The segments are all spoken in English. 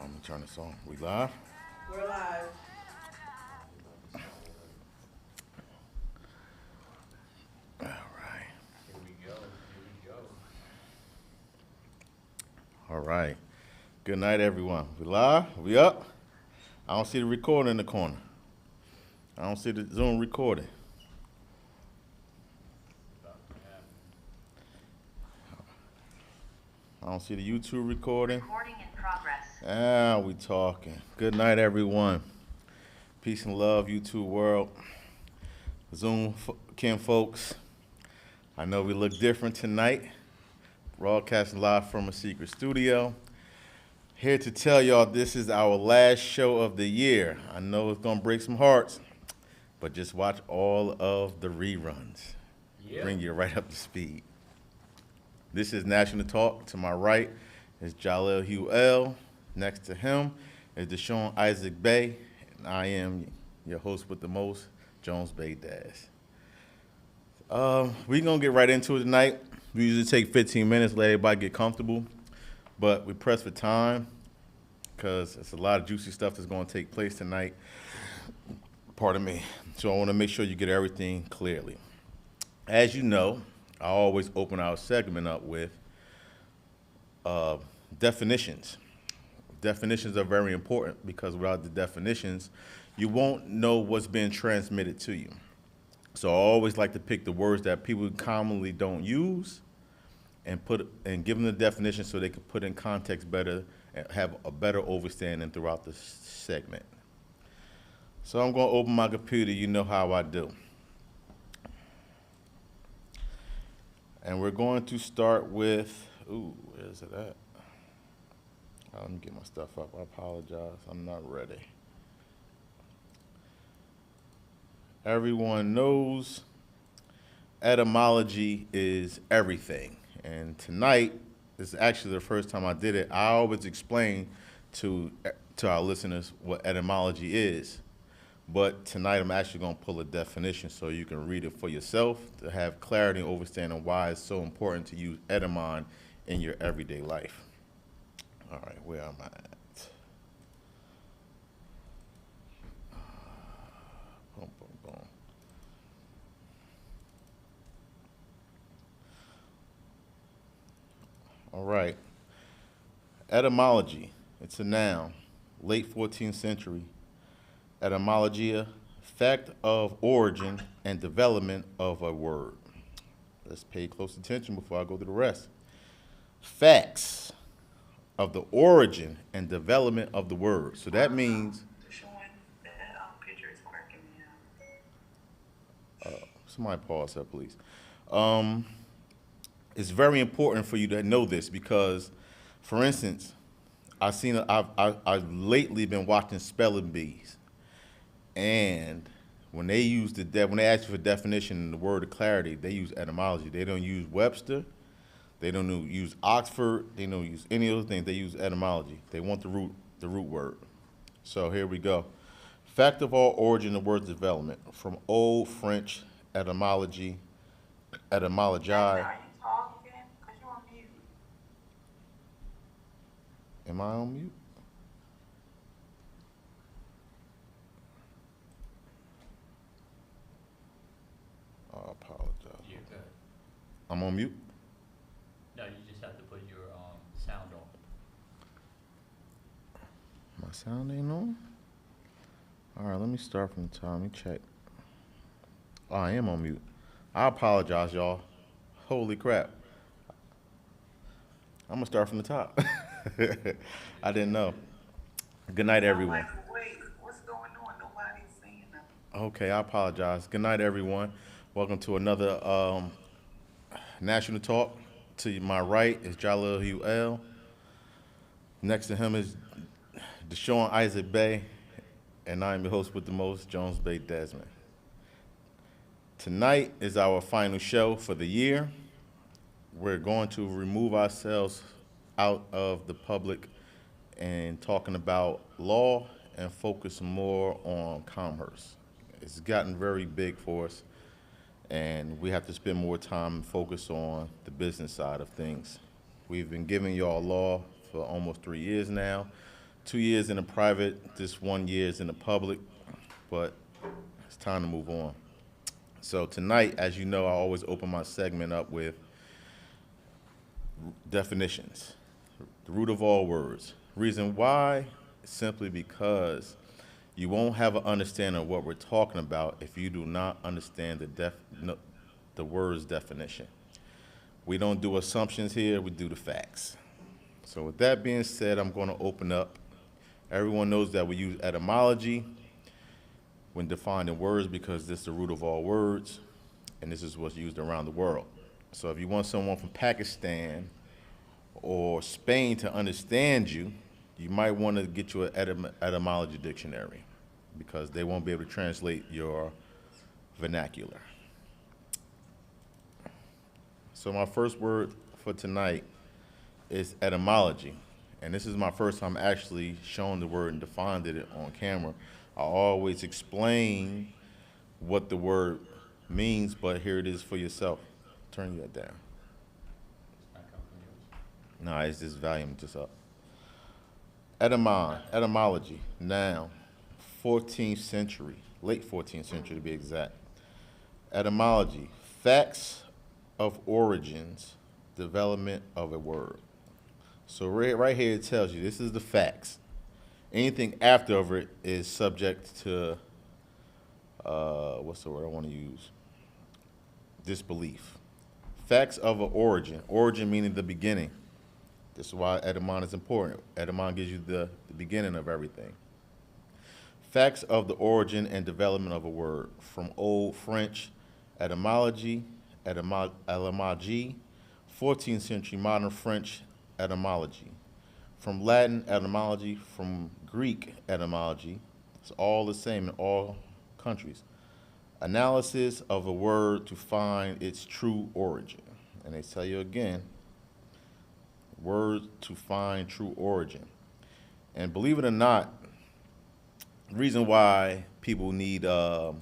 I'm gonna turn this on. We live? We're live. All right. Here we go. Here we go. All right. Good night, everyone. We live? We up? I don't see the recording in the corner. I don't see the Zoom recording. About to happen. I don't see the YouTube recording. Recording in progress. We talking. Good night, everyone. Peace and love, YouTube world. Zoom kin folks. I know we look different tonight. Broadcasting live from a secret studio. Here to tell y'all this is our last show of the year. I know it's gonna break some hearts, but just watch all of the reruns. Yeah. Bring you right up to speed. This is National Talk. To my right is Jaleel-Hu. Next to him is Deshaun Isaac Bay, and I am your host with the most, Jones Bay Daz. We're gonna get right into it tonight. We usually take 15 minutes, let everybody get comfortable, but we press for time because it's a lot of juicy stuff that's gonna take place tonight. Pardon me. So I want to make sure you get everything clearly. As you know, I always open our segment up with definitions. Definitions are very important because without the definitions, you won't know what's being transmitted to you. So I always like to pick the words that people commonly don't use and give them the definition so they can put in context better and have a better understanding throughout the segment. So I'm going to open my computer. You know how I do. And we're going to start with, where's it at? Let me get my stuff up. I apologize. I'm not ready. Everyone knows etymology is everything. And tonight is actually the first time I did it. I always explain to our listeners what etymology is. But tonight I'm actually going to pull a definition so you can read it for yourself to have clarity and understanding why it's so important to use etymon in your everyday life. All right, where am I at? Boom, boom, boom. All right. Etymology. It's a noun. Late 14th century. Etymologia, fact of origin and development of a word. Let's pay close attention before I go to the rest. Facts of the origin and development of the word. So that means Deshaun, that picture is cracking me up. somebody pause that, please. It's very important for you to know this because, for instance, I've lately been watching spelling bees, and when they when they ask you for definition in the word of clarity, they use etymology. They don't use Webster. They don't use Oxford. They don't use any of those things. They use etymology. They want the root word. So here we go. Fact of all origin of word development from Old French etymology, etymologi. Are you talking? Because you're on mute. Am I on mute? I apologize. You're good. I'm on mute? No, you just have to put your sound on. My sound ain't on? All right, let me start from the top. Let me check. Oh, I am on mute. I apologize, y'all. Holy crap. I'm going to start from the top. I didn't know. Good night, I'm everyone. like, wait, what's going on? Nobody's saying nothing. Okay, I apologize. Good night, everyone. Welcome to another National Talk. To my right is Jaleel-Hu. Next to him is Deshaun Isaac Bay. And I'm your host with the most, Jones Bay Desmond. Tonight is our final show for the year. We're going to remove ourselves out of the public and talking about law and focus more on commerce. It's gotten very big for us, and we have to spend more time and focus on the business side of things. We've been giving y'all law for almost 3 years now, 2 years in the private, this 1 year is in the public, but it's time to move on. So tonight, as you know, I always open my segment up with definitions, the root of all words. Reason why? Simply because you won't have an understanding of what we're talking about if you do not understand the word's definition. We don't do assumptions here, we do the facts. So with that being said, I'm going to open up. Everyone knows that we use etymology when defining words because this is the root of all words, and this is what's used around the world. So if you want someone from Pakistan or Spain to understand you, you might want to get you an etymology dictionary because they won't be able to translate your vernacular. So my first word for tonight is etymology. And this is my first time actually showing the word and defined it on camera. I always explain what the word means, but here it is for yourself. Turn that down. No, it's this volume just up. Etymology, noun, 14th century, late 14th century to be exact. Etymology, facts of origins, development of a word. So right here it tells you this is the facts. Anything after of it is subject to, what's the word I want to use? Disbelief. Facts of an origin. Origin meaning the beginning. This is why etymon is important. Etymon gives you the beginning of everything. Facts of the origin and development of a word. From Old French, etymology, etymologie, 14th century modern French, etymology. From Latin, etymology. From Greek, etymology. It's all the same in all countries. Analysis of a word to find its true origin. And they tell you again, word to find true origin. And believe it or not, the reason why people need to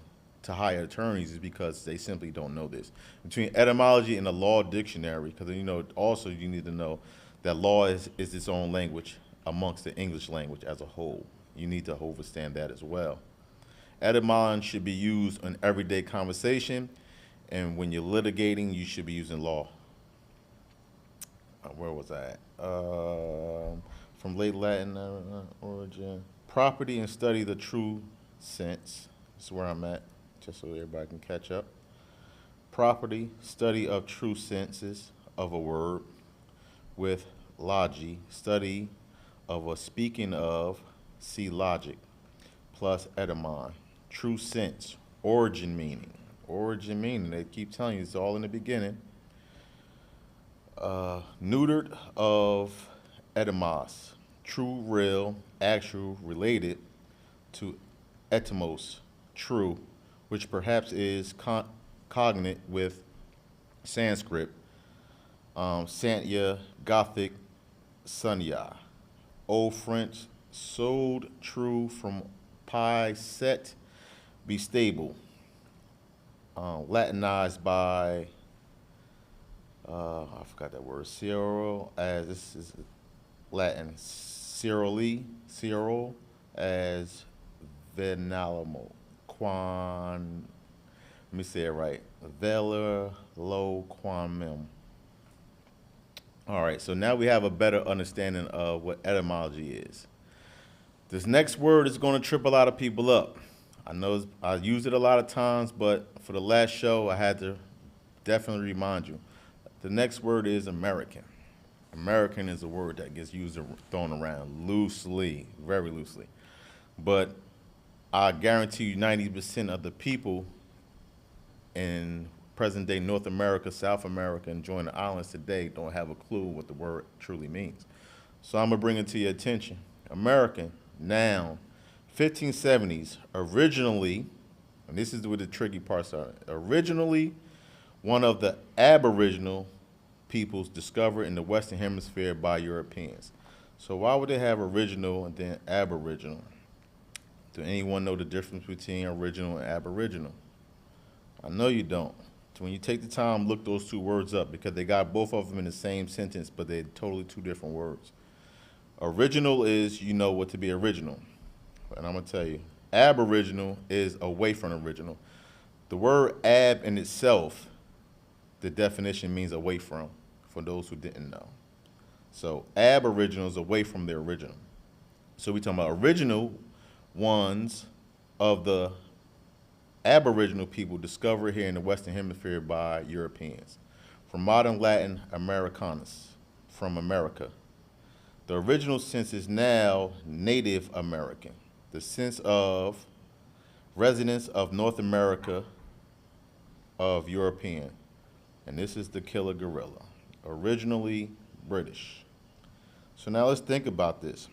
hire attorneys is because they simply don't know this. Between etymology and the law dictionary, because also you need to know that law is its own language amongst the English language as a whole. You need to understand that as well. Etymon should be used in everyday conversation, and when you're litigating, you should be using law. Where was I at? From late Latin origin. Property and study the true sense. That's where I'm at, just so everybody can catch up. Property, study of true senses of a word. With logi, study of a speaking of, see logic, plus etymon. True sense, origin meaning. Origin meaning, they keep telling you it's all in the beginning. Neutered of etymos, true, real, actual, related to etymos, true, which perhaps is cognate with Sanskrit, Santya, Gothic, Sunya. Old French, sold, true, from pi, set, be stable. Latinized by, I forgot that word, Cyril, as this is Latin, Cyril, as venalamo, let me say it right, velar lo quamem. All right, so now we have a better understanding of what etymology is. This next word is going to trip a lot of people up. I know I use it a lot of times, but for the last show, I had to definitely remind you. The next word is American. American is a word that gets used and thrown around loosely, very loosely. But I guarantee you 90% of the people in present-day North America, South America, and join the islands today don't have a clue what the word truly means. So I'm going to bring it to your attention. American, noun, 1570s, originally, and this is where the tricky parts are, originally one of the aboriginal peoples discovered in the Western Hemisphere by Europeans. So why would they have original and then aboriginal? Do anyone know the difference between original and aboriginal? I know you don't. So when you take the time, look those two words up because they got both of them in the same sentence, but they're totally two different words. Original is you know what to be original. And I'm going to tell you, aboriginal is away from original. The word ab in itself, the definition means away from, for those who didn't know. So aboriginal is away from the original. So we talking about original ones of the aboriginal people discovered here in the Western Hemisphere by Europeans. From modern Latin Americanus, from America. The original sense is now Native American. The sense of residents of North America of European. And this is the killer gorilla, originally British. So now let's think about this.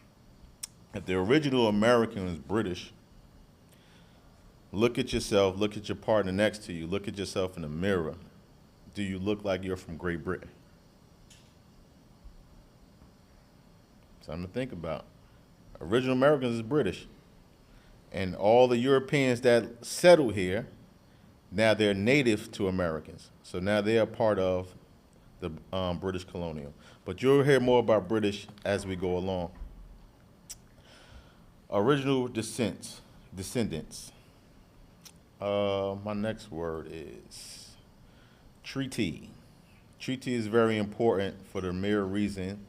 If the original American is British, look at yourself, look at your partner next to you, look at yourself in the mirror. Do you look like you're from Great Britain? Something to think about. Original Americans is British. And all the Europeans that settled here, now they're native to Americans. So now they are part of the British colonial. But you'll hear more about British as we go along. Original descendants. My next word is treaty. Treaty is very important for the mere reason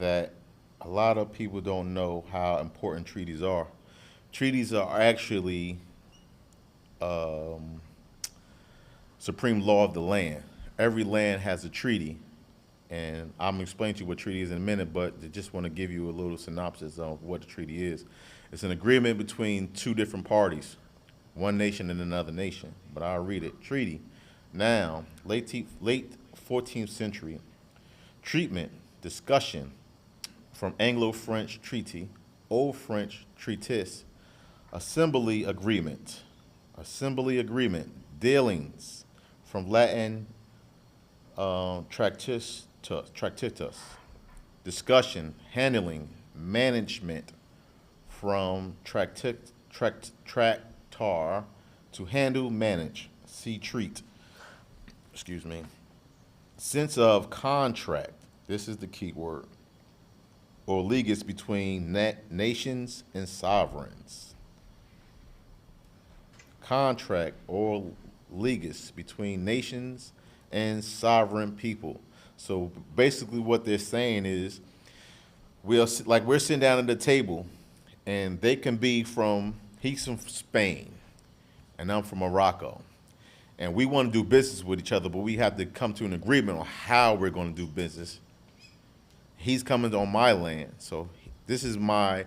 that a lot of people don't know how important treaties are. Treaties are actually supreme law of the land. Every land has a treaty, and I'm going to explain to you what treaty is in a minute, but I just want to give you a little synopsis of what a treaty is. It's an agreement between two different parties, one nation and another nation, but I'll read it. Treaty. Now, late 14th century, treatment, discussion, from Anglo-French treaty, Old French treatise, assembly agreement, dealings, from Latin tractatus, discussion, handling, management, from tractar, to handle, manage, see, treat. Excuse me. Sense of contract, this is the key word, or leagues between nations and sovereigns. Contract or leagues between nations and sovereign people. So basically what they're saying is, we're sitting down at the table, and they can be he's from Spain, and I'm from Morocco. And we want to do business with each other, but we have to come to an agreement on how we're going to do business. He's coming on my land, so these are my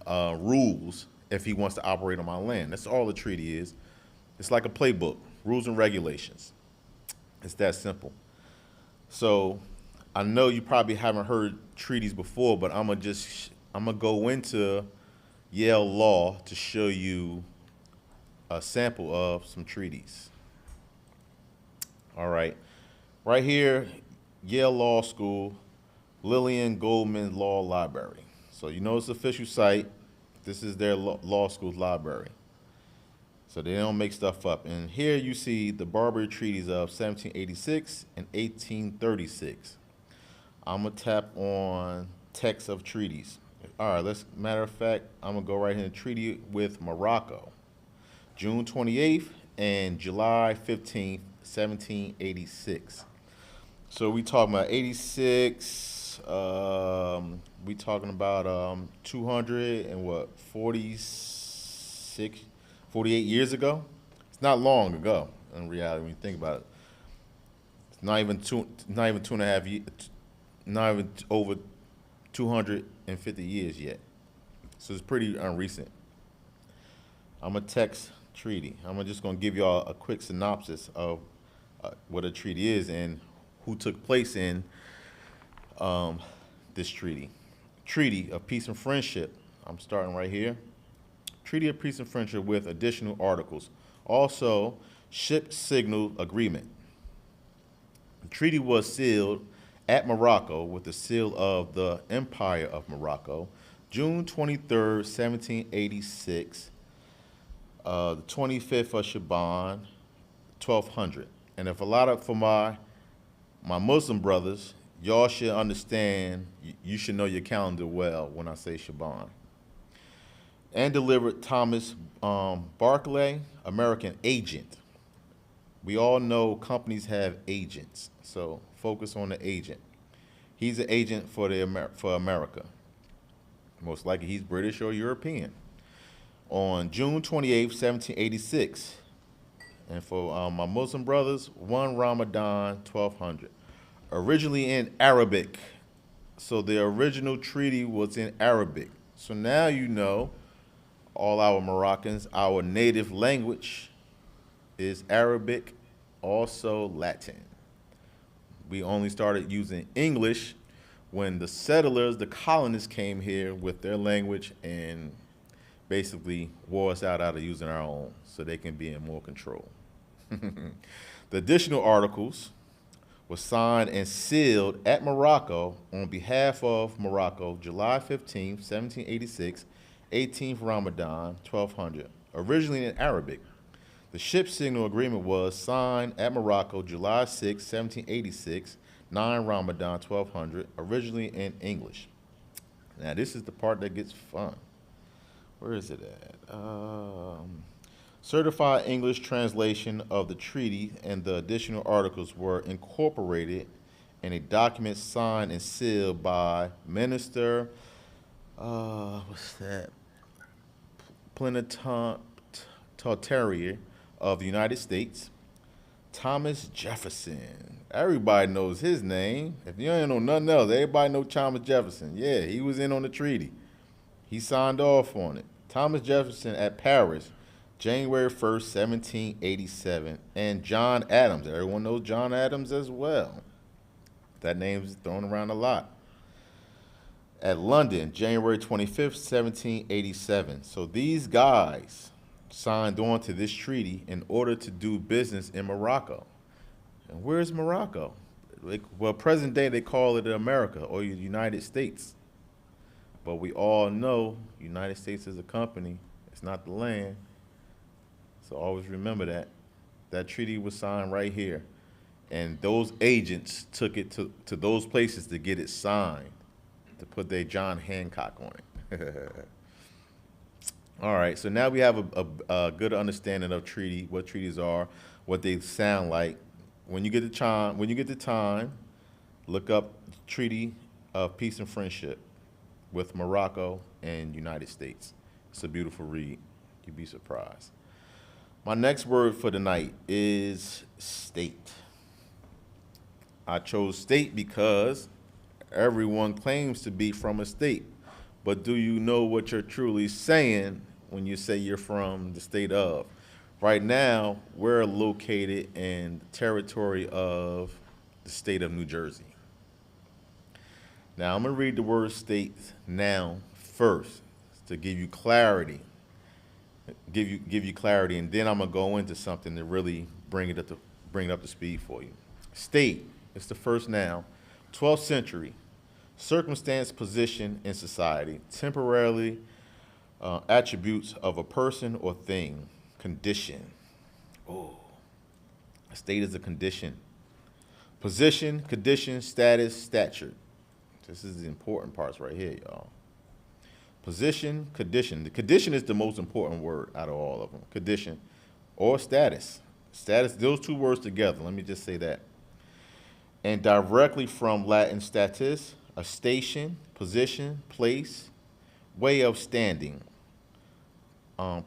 rules if he wants to operate on my land. That's all the treaty is. It's like a playbook, rules and regulations. It's that simple. So I know you probably haven't heard treaties before, but I'm gonna go into Yale law to show you a sample of some treaties. All right, right here, Yale Law School, Lillian Goldman Law Library. So you know it's the official site. This is their law school's library. So they don't make stuff up. And here you see the Barbary Treaties of 1786 and 1836. I'm gonna tap on text of treaties. All right, matter of fact, I'm gonna go right here and treaty with Morocco. June 28th and July 15th, 1786. So we talking about 86, we talking about 48 years ago? It's not long ago in reality when you think about it. It's not even two and a half years, not even over 250 years yet. So it's pretty unrecent. I'm a text treaty. I'm just gonna give y'all a quick synopsis of what a treaty is and who took place in this treaty. Treaty of Peace and Friendship. I'm starting right here. Treaty of Peace and Friendship with additional articles. Also, Ship Signal Agreement. The treaty was sealed at Morocco with the seal of the Empire of Morocco, June 23rd, 1786, the 25th of Shaban, 1200. And if for my Muslim brothers, y'all should understand, you should know your calendar well when I say Shaban. And delivered Thomas Barclay, American agent. We all know companies have agents, so focus on the agent. He's an agent for for America. Most likely he's British or European. On June 28th, 1786. And for my Muslim brothers, 1 Ramadan, 1200. Originally in Arabic. So the original treaty was in Arabic. So now you know, all our Moroccans, our native language is Arabic, also Latin. We only started using English when the settlers, the colonists came here with their language and basically wore us out of using our own so they can be in more control. The additional articles were signed and sealed at Morocco on behalf of Morocco, July 15th, 1786, 18th Ramadan, 1200, originally in Arabic. The ship signal agreement was signed at Morocco, July 6, 1786, 9 Ramadan, 1200, originally in English. Now, this is the part that gets fun. Where is it at? Certified English translation of the treaty and the additional articles were incorporated in a document signed and sealed by Minister, what's that? Plenipotentiary of the United States, Thomas Jefferson. Everybody knows his name. If you ain't know nothing else, everybody know Thomas Jefferson. Yeah, he was in on the treaty. He signed off on it. Thomas Jefferson at Paris, January 1st, 1787. And John Adams. Everyone knows John Adams as well. That name's thrown around a lot. At London, January 25th, 1787. So these guys signed on to this treaty in order to do business in Morocco. And where's Morocco? Well, present day they call it America or the United States. But we all know United States is a company. It's not the land. So always remember that. That treaty was signed right here. And those agents took it to those places to get it signed, to put their John Hancock on it. All right, so now we have a good understanding of what treaties are, what they sound like. When you get the time, look up Treaty of Peace and Friendship with Morocco and United States. It's a beautiful read. You'd be surprised. My next word for tonight is state. I chose state because everyone claims to be from a state. But do you know what you're truly saying when you say you're from the state of? Right now, we're located in the territory of the state of New Jersey. Now, I'm going to read the word state now first to give you clarity. Give you clarity, and then I'm going to go into something to really bring it up to speed for you. State, it's the first noun, 12th century. Circumstance, position in society, temporarily attributes of a person or thing, condition. Oh, a state is a condition. Position, condition, status, stature. This is the important parts right here, y'all. Position, condition. The condition is the most important word out of all of them. Condition or status. Status, those two words together. Let me just say that. And directly from Latin status, a station, position, place, way of standing,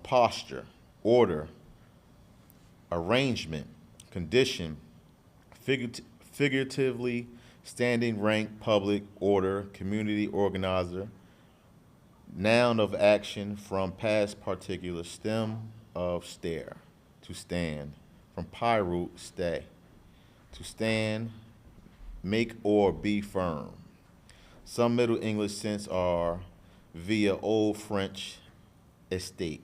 posture, order, arrangement, condition, figuratively, standing, rank, public, order, community organizer, noun of action from past particular, stem of stare, to stand, from pyroot, stay, to stand, make or be firm. Some Middle English sense are via Old French estate.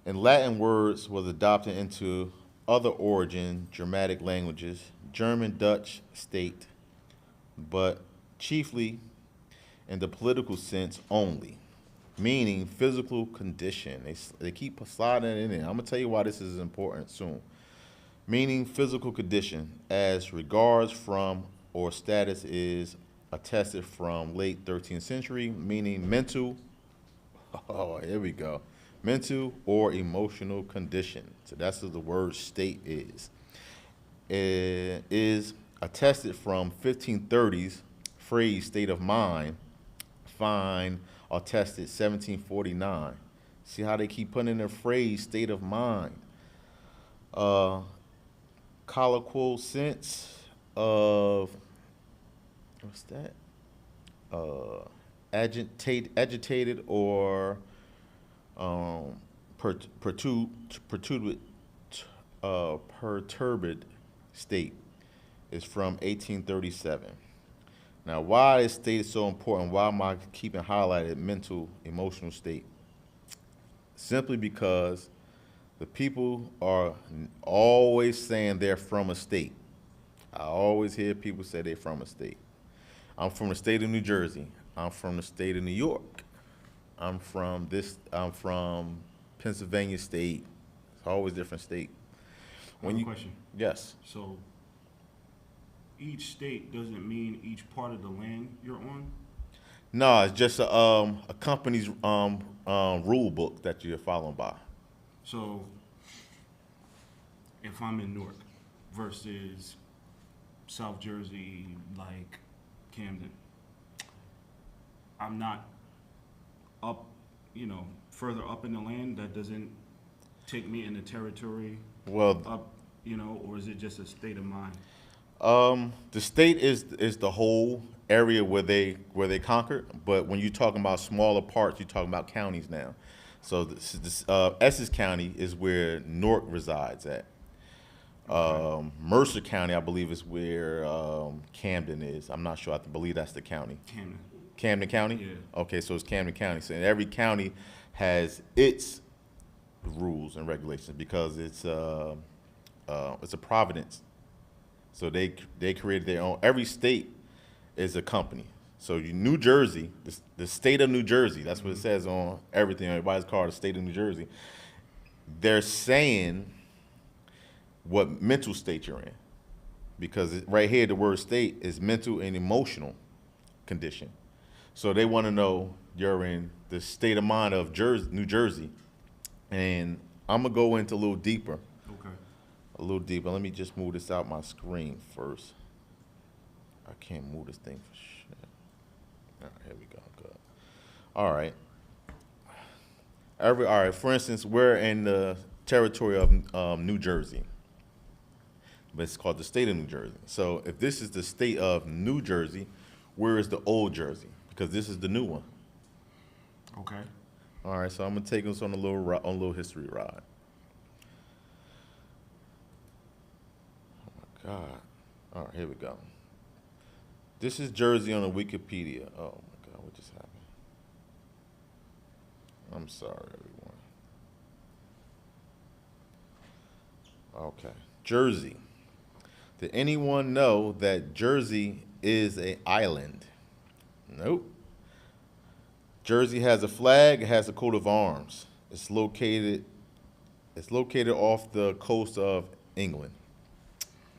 And Latin words was adopted into other origin Germanic languages, German, Dutch, state, but chiefly in the political sense only, meaning physical condition. They keep sliding it in there. I'm going to tell you why this is important soon. meaning physical condition, as regards from or status is attested from late 13th century, meaning mental, oh, here we go, mental or emotional condition. So that's what the word state is. It is attested from 1530s phrase state of mind, find attested 1749. See how they keep putting in the phrase state of mind. Uh, Colloquial sense of, what's that? Agitated or perturbed, perturbed state is from 1837. Now, why is state so important? Why am I keeping highlighted mental, emotional state? Simply because the people are always saying they're from a state. I always hear people say they're from a state. I'm from the state of New Jersey. I'm from the state of New York. I'm from Pennsylvania State. It's always different state. I have a question. Yes. So each state doesn't mean each part of the land you're on? No, it's just a company's rule book that you're following by. So if I'm in Newark versus South Jersey, like Camden, I'm not up, further up in the land. That doesn't take me in the territory Well, up, or is it just a state of mind? the state is the whole area where they conquered, but when you're talking about smaller parts, you're talking about counties now. So Essex County is where Newark resides at. Mercer County, I believe, is where Camden is. I'm not sure. I believe that's the county. Camden. Camden County? Yeah. Okay, so it's Camden County. So every county has its rules and regulations because it's a providence. So they created their own. Every state is a company. So New Jersey, the state of New Jersey, that's what it says on everything. Everybody's called the state of New Jersey. They're saying what mental state you're in, because right here the word state is mental and emotional condition. So they want to know you're in the state of mind of New Jersey, and I'm gonna go into a little deeper. Okay. A little deeper. Let me just move this out my screen first. I can't move this thing for shit. All right, here we go. Good. All right. All right. For instance, we're in the territory of New Jersey, but it's called the state of New Jersey. So if this is the state of New Jersey, where is the old Jersey? Because this is the new one. Okay. All right. So I'm gonna take us on a little history ride. God. All right, here we go. This is Jersey on the Wikipedia. Oh my God, what just happened? I'm sorry, everyone. Okay, Jersey. Did anyone know that Jersey is an island? Nope. Jersey has a flag. It has a coat of arms. It's located off the coast of England.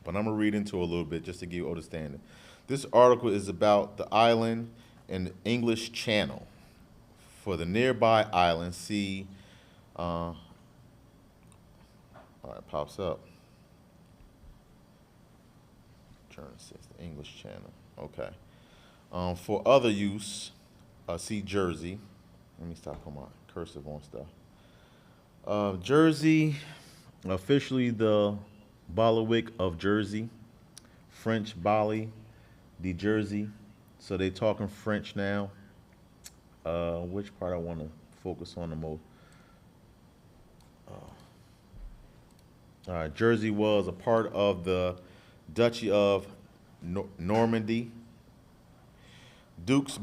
But I'm going to read into it a little bit just to give you understanding. This article is about the island in the English Channel. For the nearby island, see, all right, pops up. Journal says the English Channel. Okay. For other use, see Jersey. Let me stop putting my cursive on stuff. Jersey, officially the Bailiwick of Jersey, French Bali, de Jersey. So they talking French now. Which part I want to focus on the most? All right, Jersey was a part of the Duchy of Normandy. Dukes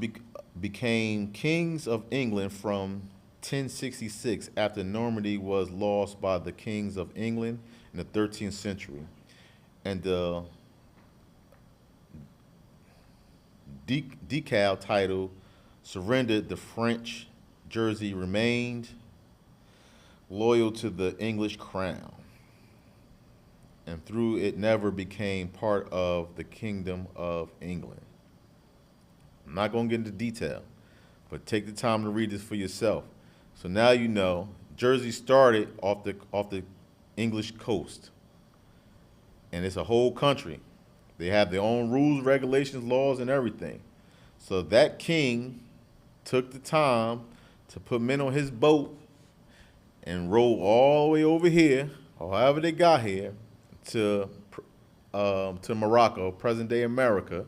became kings of England from 1066 after Normandy was lost by the kings of England in the 13th century, and the decal title surrendered. The French Jersey remained loyal to the English crown. and through it never became part of the Kingdom of England. I'm not going to get into detail, but take the time to read this for yourself. So now you know Jersey started off the English coast, and it's a whole country. They have their own rules, regulations, laws, and everything. So that king took the time to put men on his boat and roll all the way over here, or however they got here, to Morocco, present day America.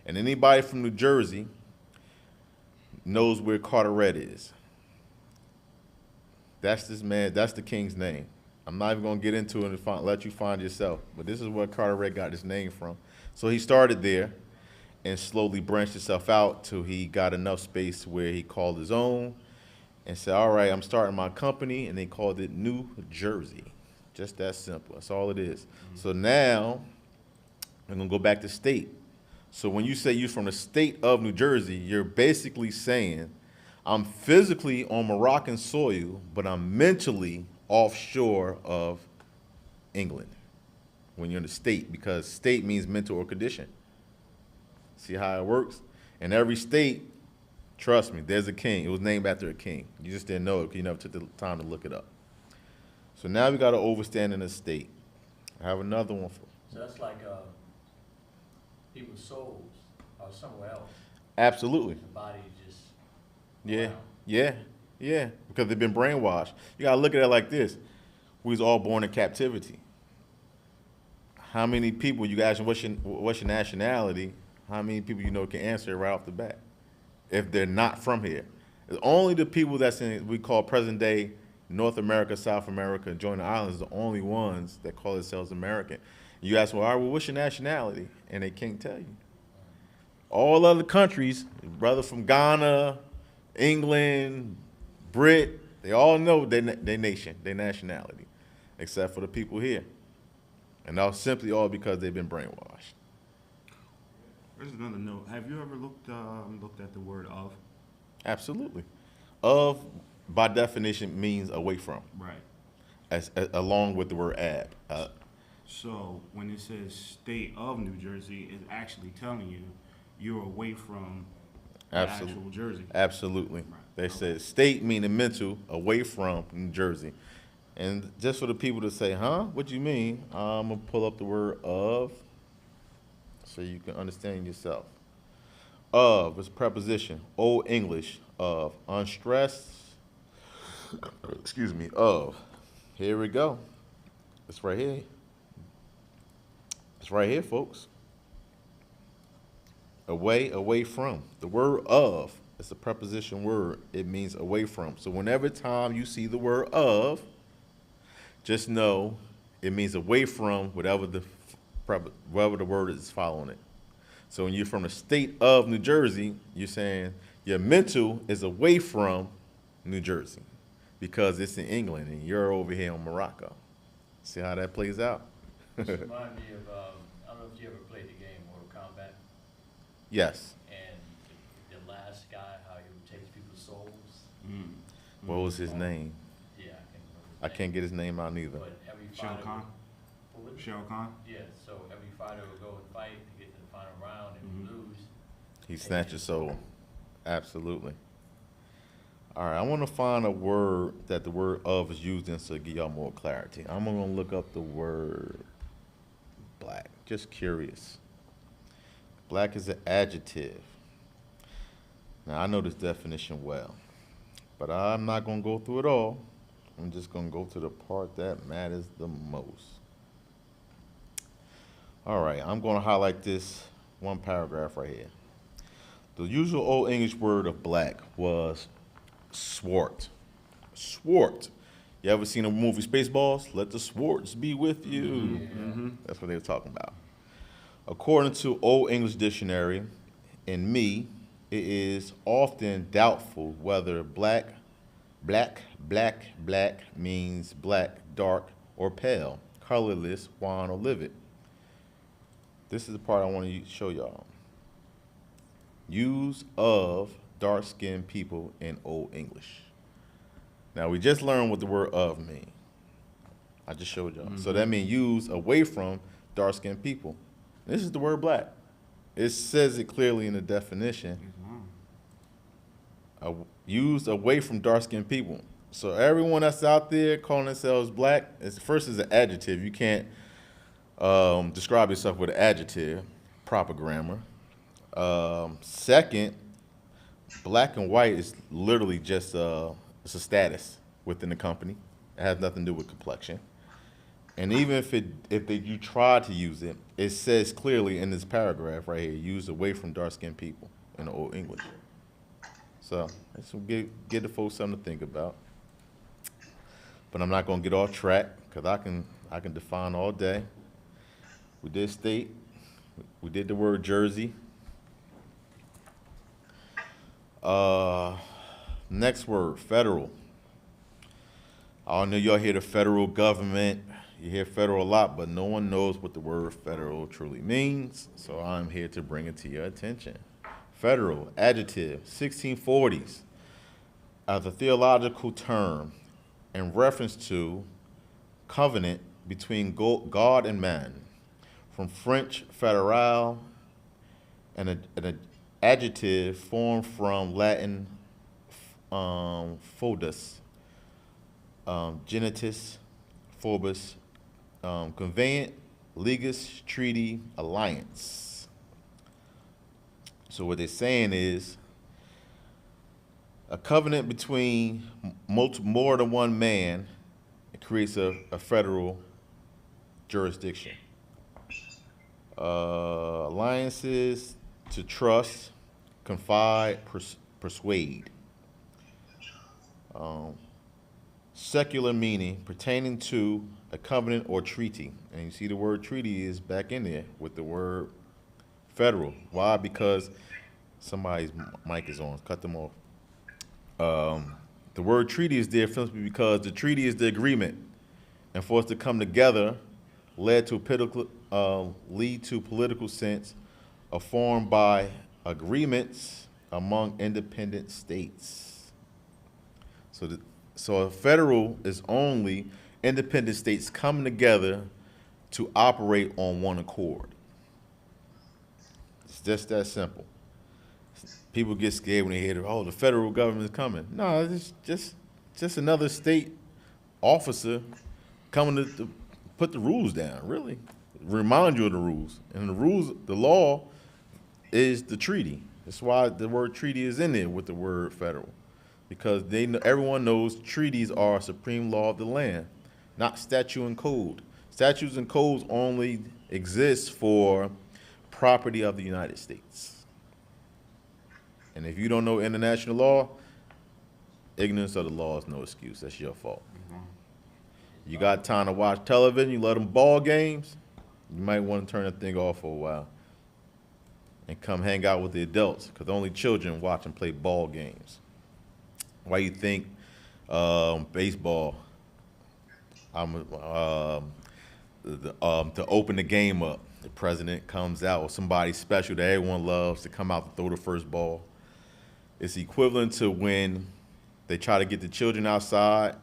And anybody from New Jersey knows where Carteret is. That's this man, that's the king's name. I'm not even going to get into it and let you find yourself, but this is where Carteret got his name from. So he started there and slowly branched himself out till he got enough space where he called his own and said, all right, I'm starting my company, and they called it New Jersey. Just that simple. That's all it is. Mm-hmm. So now I'm going to go back to state. So when you say you're from the state of New Jersey, you're basically saying I'm physically on Moroccan soil, but I'm mentally offshore of England when you're in the state, because state means mental or condition. See how it works? In every state, trust me, there's a king. It was named after a king. You just didn't know it because you never took the time to look it up. So now we got to overstand in the state. I have another one for. So that's like people's souls are somewhere else. Absolutely. The body just. Yeah, around. yeah, because they've been brainwashed. You got to look at it like this. We was all born in captivity. How many people, you guys, what's your nationality? How many people you know can answer it right off the bat if they're not from here? It's only the people that's in, we call present day North America, South America, and join the islands, the only ones that call themselves American. You ask, well, all right, well, what's your nationality? And they can't tell you. All other countries, brother from Ghana, England, Brit, they all know their nation, their nationality, except for the people here. And that's simply all because they've been brainwashed. There's another note. Have you ever looked at the word of? Absolutely. Of, by definition, means away from, Right. along with the word ab. So when it says state of New Jersey, it's actually telling you you're away from the actual Jersey. Absolutely. Right. They said state meaning mental, away from New Jersey. And just for the people to say, huh, what you mean? I'm going to pull up the word of so you can understand yourself. Of is preposition, Old English, of, unstressed, excuse me, of. Here we go. It's right here. It's right here, folks. Away from. The word of is a preposition word. It means away from. So whenever time you see the word of, just know it means away from whatever the word is following it. So when you're from the state of New Jersey, you're saying your mental is away from New Jersey because it's in England and you're over here in Morocco. See how that plays out? This reminds me of, I don't know if you ever played the game Mortal Kombat, Yes. and the last guy, how he takes people's souls. What was his name? Yeah, I can't get his name out neither. But every Shao fighter. Kahn? What was it? Shao Kahn? Yeah, so every fighter would go and fight to get to the final round and lose. He snatched your soul. Absolutely. All right, I want to find a word that the word of is used in so to give y'all more clarity. I'm going to look up the word black. Just curious. Black is an adjective. Now, I know this definition well, but I'm not going to go through it all. I'm just going to go to the part that matters the most. All right, I'm going to highlight this one paragraph right here. The usual Old English word of black was swart. Swart. You ever seen a movie Spaceballs? Let the swarts be with you. That's what they were talking about. According to Old English Dictionary, in me, it is often doubtful whether black means black, dark, or pale, colorless, wan, or livid. This is the part I want to show y'all. Use of dark-skinned people in Old English. Now, we just learned what the word of means. I just showed y'all. So that means used away from dark-skinned people. This is the word black. It says it clearly in the definition. Used away from dark-skinned people. So everyone that's out there calling themselves black, first is an adjective. You can't describe yourself with an adjective, proper grammar. Second, black and white is literally just it's a status within the company. It has nothing to do with complexion. And even if you try to use it, it says clearly in this paragraph right here, used away from dark-skinned people in the Old English. So let's get the folks something to think about. But I'm not gonna get off track because I can define all day. We did state, we did the word Jersey. Next word, federal. I know y'all hear the federal government. You hear federal a lot, but no one knows what the word federal truly means. So I'm here to bring it to your attention. Federal, adjective, 1640s, as a theological term in reference to covenant between God and man. From French fédéral, and an adjective formed from Latin foedus, genitus, forbus, conveyant, legus, treaty, alliance. So what they're saying is a covenant between more than one man creates a federal jurisdiction. Alliances to trust, confide, persuade. Secular meaning pertaining to a covenant or treaty. And you see the word treaty is back in there with the word federal. Why? Because somebody's mic is on. Cut them off. The word treaty is there simply because the treaty is the agreement. And for us to come together lead to political sense are formed by agreements among independent states. So a federal is only independent states coming together to operate on one accord. It's just that simple. People get scared when they hear, oh, the federal government is coming. No, it's just another state officer coming to put the rules down, really. Remind you of the rules. And the rules, the law is the treaty. That's why the word treaty is in there with the word federal. Because everyone knows treaties are a supreme law of the land, not statute and code. Statutes and codes only exist for property of the United States. And if you don't know international law, ignorance of the law is no excuse. That's your fault. You got time to watch television, you let them ball games, you might want to turn that thing off for a while and come hang out with the adults, because only children watch and play ball games. Why you think baseball, to open the game up, the president comes out, or somebody special that everyone loves to come out to throw the first ball? It's equivalent to when they try to get the children outside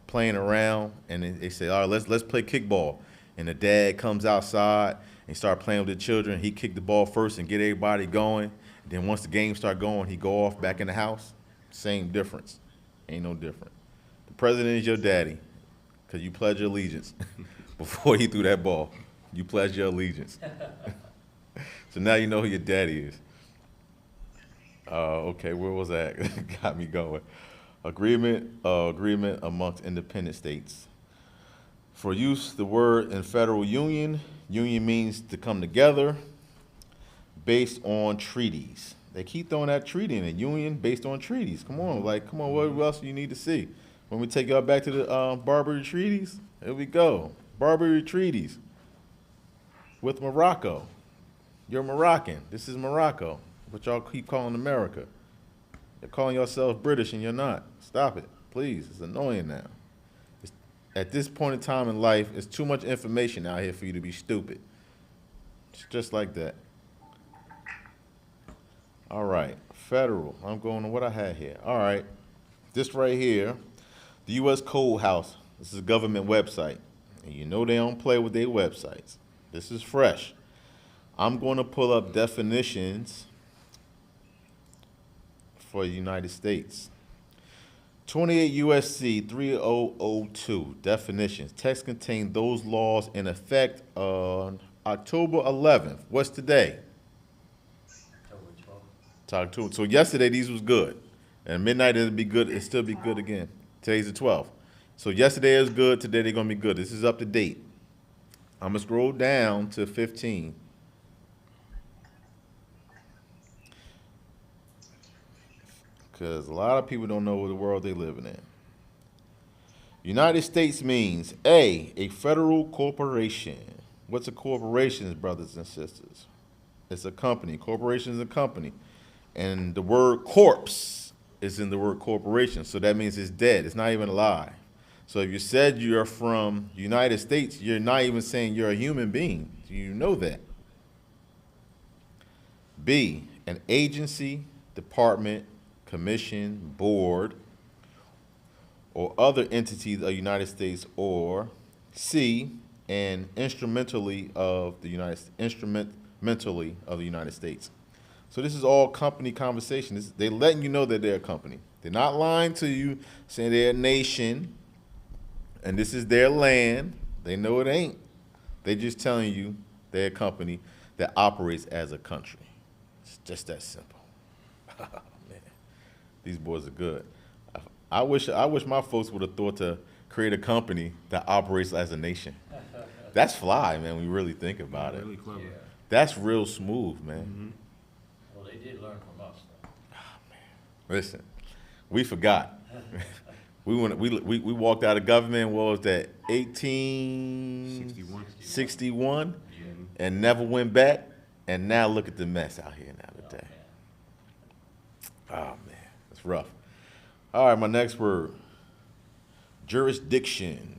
playing around, and they say, all right, let's play kickball. And the dad comes outside and start playing with the children. He kick the ball first and get everybody going. Then once the game start going, he go off back in the house. Same difference. Ain't no different. The president is your daddy, because you pledge your allegiance before he threw that ball. You pledge your allegiance. So now you know who your daddy is. Okay, where was that? Got me going. Agreement amongst independent states. For use, the word in federal union. Union means to come together based on treaties. They keep throwing that treaty in it. Union based on treaties. Come on, what else do you need to see? When we take y'all back to the Barbary treaties, here we go. Barbary treaties with Morocco. You're Moroccan. This is Morocco. But y'all keep calling America. You're calling yourselves British and you're not. Stop it, please. It's annoying now. At this point in time in life, it's too much information out here for you to be stupid. It's just like that. All right, federal. I'm going to what I had here. All right, this right here, the U.S. Code House. This is a government website. and you know they don't play with their websites. This is fresh. I'm going to pull up definitions for the United States. 28 U.S.C. 3002 definitions. Text contain those laws in effect on October 11th. What's today? October 12th. It's October. So yesterday these was good, and midnight it'll be good. It'll still be good again. Today's the 12th. So yesterday is good. Today they're gonna be good. This is up to date. I'm gonna scroll down to 15. Because a lot of people don't know the world they're living in. United States means a federal corporation. What's a corporation, brothers and sisters? It's a company. Corporation is a company. And the word corpse is in the word corporation. So that means it's dead. It's not even alive. So if you said you're from the United States, you're not even saying you're a human being. You know that. B, an agency, department, commission, board, or other entities of the United States, or C, an instrumentally of the United States. So this is all company conversation. They're letting you know that they're a company. They're not lying to you, saying they're a nation, and this is their land. They know it ain't. They're just telling you they're a company that operates as a country. It's just that simple. Man, these boys are good. I wish my folks would have thought to create a company that operates as a nation. That's fly, man, when you really think about it. Really clever. Yeah. That's real smooth, man. Well, they did learn from us, though. Listen, we forgot. we walked out of government, what was that, 1861? Yeah. And never went back. And now look at the mess out here now Oh, today. man. Oh, man, it's rough. All right, my next word, jurisdiction.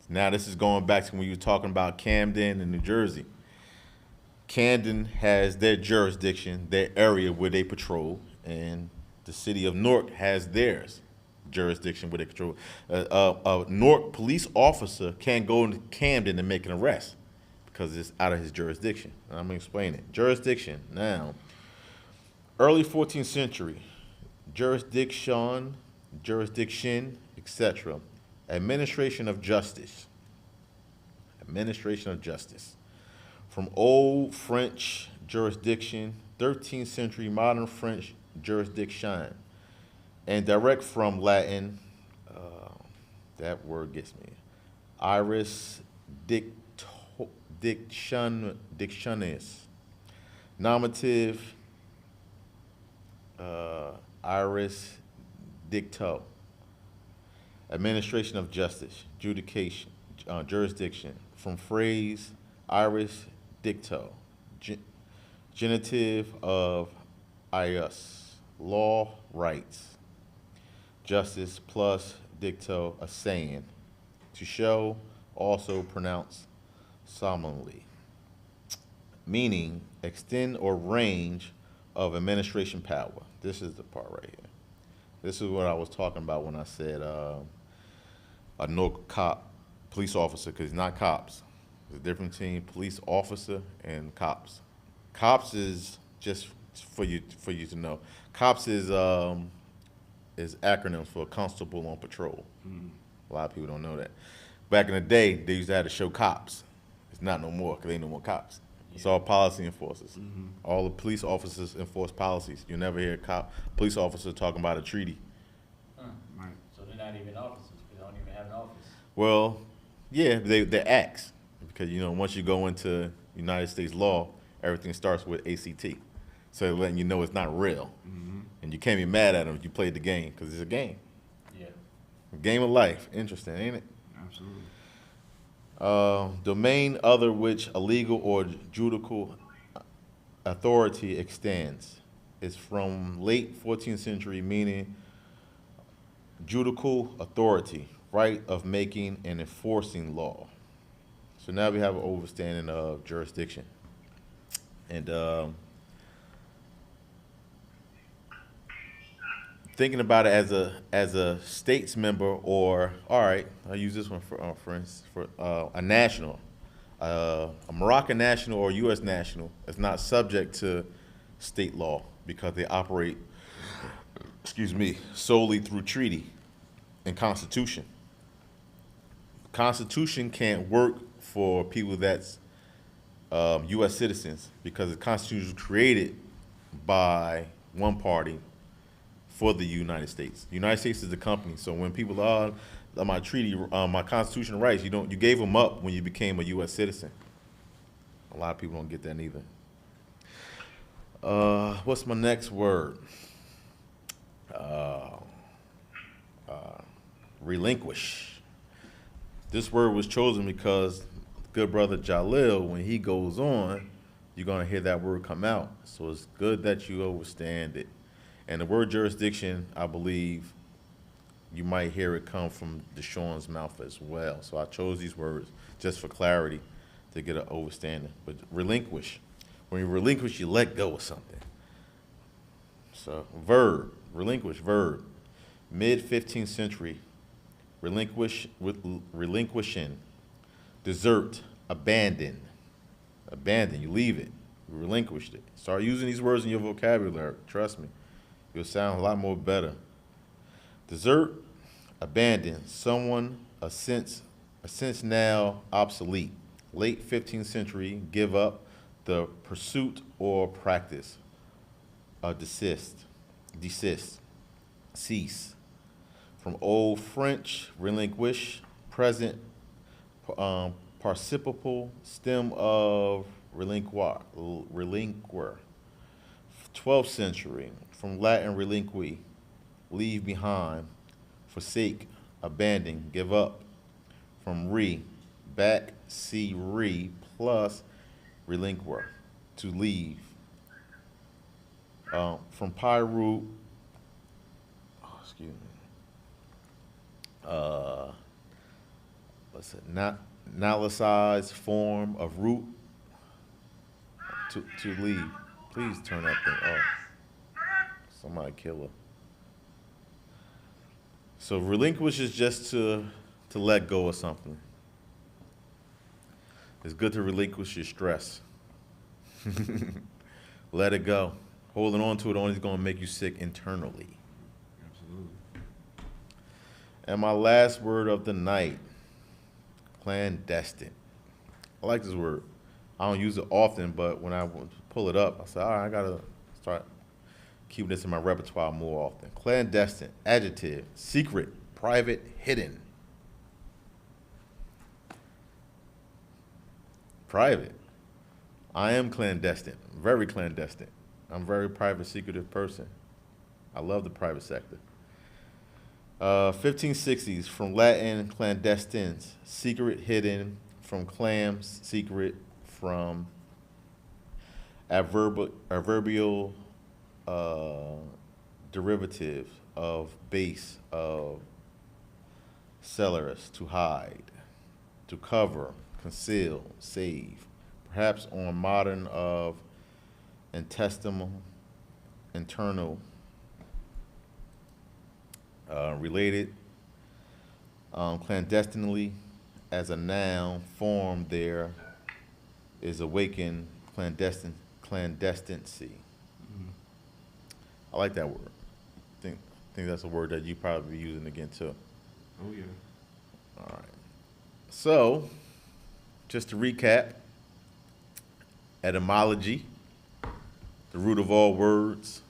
Now this is going back to when you were talking about Camden and New Jersey. Camden has their jurisdiction, their area where they patrol, and the city of Newark has theirs jurisdiction where they patrol. A Newark police officer can't go into Camden and make an arrest because it's out of his jurisdiction. I'm gonna explain it. Jurisdiction. Now, early 14th century, jurisdiction, etc. Administration of justice. Administration of justice. From Old French jurisdiction, 13th century modern French jurisdiction, and direct from Latin, that word gets me, iris dictionis, nominative, iris dicto, administration of justice, judication, jurisdiction, from phrase iris dicto, genitive of ius, law, rights, justice plus dicto, a saying, to show, also pronounce solemnly, meaning extent or range of administration power. This is the part right here. This is what I was talking about when I said a no cop police officer, because it's not cops. There's a difference between police officer and cops. Cops is just for you to know. Cops is acronyms for constable on patrol. A lot of people don't know that. Back in the day, they used to have to show cops. It's not no more because ain't no more cops. It's all policy enforcers. All the police officers enforce policies. You never hear a police officer talking about a treaty. Right. So they're not even officers, they don't even have an office. Well, yeah, they're acts. Because, once you go into United States law, everything starts with ACT. So they're letting you know it's not real. And you can't be mad at them if you played the game, because it's a game. Yeah. A game of life. Interesting, ain't it? Absolutely. Domain other which a legal or judicial authority extends is from late 14th century, meaning judicial authority, right of making and enforcing law. So now we have an understanding of jurisdiction. And thinking about it as a states member, or all right, I'll use this one for instance, for a national, a Moroccan national or U.S. national is not subject to state law because they operate, excuse me, solely through treaty and constitution. Constitution can't work for people that's U.S. citizens because the Constitution was created by one party for the United States. The United States is the company. So when people are my treaty, my constitutional rights, you gave them up when you became a U.S. citizen. A lot of people don't get that neither. What's my next word? Relinquish. This word was chosen because good brother Jaleel, when he goes on, you're gonna hear that word come out. So it's good that you understand it. And the word jurisdiction, I believe, you might hear it come from Deshaun's mouth as well. So I chose these words just for clarity to get an understanding. But relinquish. When you relinquish, you let go of something. So verb, relinquish, verb. Mid-15th century, relinquishing. Desert, abandon. Abandon, you leave it. You relinquished it. Start using these words in your vocabulary. Trust me. You'll sound a lot more better. Desert, abandon, someone, a sense now obsolete. Late 15th century, give up, the pursuit or practice. Desist, cease. From Old French, relinquish, present, participle, stem of relinquir. 12th century, from Latin relinqui, leave behind, forsake, abandon, give up. From back, see plus relinquir, to leave. From pi root, excuse me, analysis form of root, to leave. Please turn that thing off. Somebody kill her. So relinquish is just to let go of something. It's good to relinquish your stress. Let it go. Holding on to it only is going to make you sick internally. Absolutely. And my last word of the night, clandestine. I like this word. I don't use it often, but when I pull it up, I say, all right, I got to start keeping this in my repertoire more often. Clandestine, adjective, secret, private, hidden. Private. I am clandestine, very clandestine. I'm a very private, secretive person. I love the private sector. 1560s, from Latin, clandestines, secret, hidden, from clams, secret, from adverbial derivative of base, of celerus, to hide, to cover, conceal, save. Perhaps on modern of intestinal, internal, related, clandestinely, as a noun, form there is awakened clandestincy. I like that word. Think that's a word that you probably be using again too. Oh, yeah. All right. So, just to recap, etymology, the root of all words.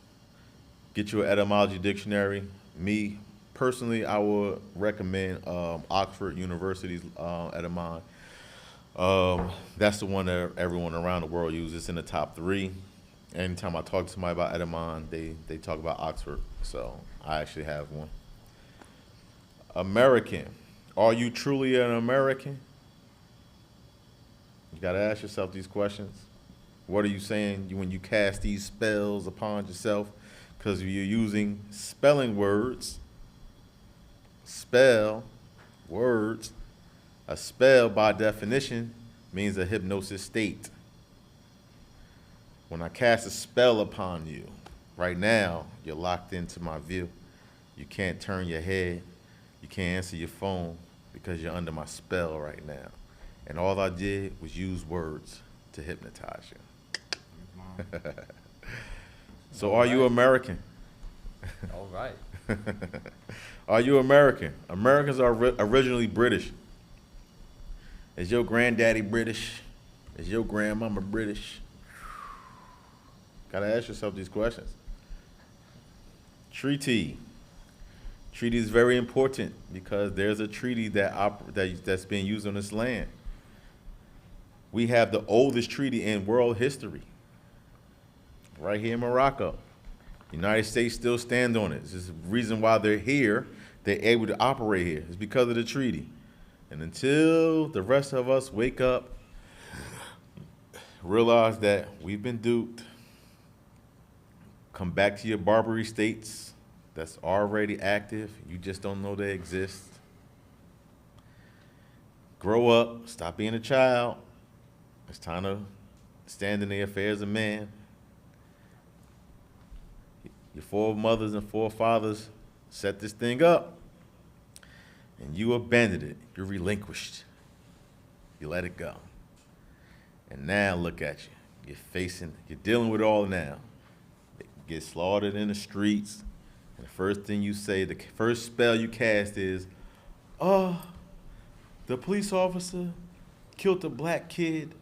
Get your etymology dictionary. Me, personally, I would recommend Oxford University's etymology. That's the one that everyone around the world uses. It's in the top 3. Anytime I talk to somebody about etymology, they talk about Oxford. So I actually have one. American. Are you truly an American? You got to ask yourself these questions. What are you saying when you cast these spells upon yourself? Because you're using spelling words. Spell words. A spell, by definition, means a hypnosis state. When I cast a spell upon you, right now, you're locked into my view. You can't turn your head. You can't answer your phone because you're under my spell right now. And all I did was use words to hypnotize you. So are you American? All right. Are you American? Americans are originally British. Is your granddaddy British? Is your grandmama British? Gotta ask yourself these questions. Treaty. Treaty is very important because there's a treaty that's being used on this land. We have the oldest treaty in world history, right here in Morocco. The United States still stand on it. This is the reason why they're here. They're able to operate here. It's because of the treaty. And until the rest of us wake up, realize that we've been duped, come back to your Barbary states that's already active. You just don't know they exist. Grow up. Stop being a child. It's time to stand in the affairs of man. Your foremothers and forefathers set this thing up, and you abandoned it. You relinquished. You let it go. And now look at you. You're dealing with it all now. You get slaughtered in the streets, and the first thing you say, the first spell you cast is, oh, the police officer killed a black kid.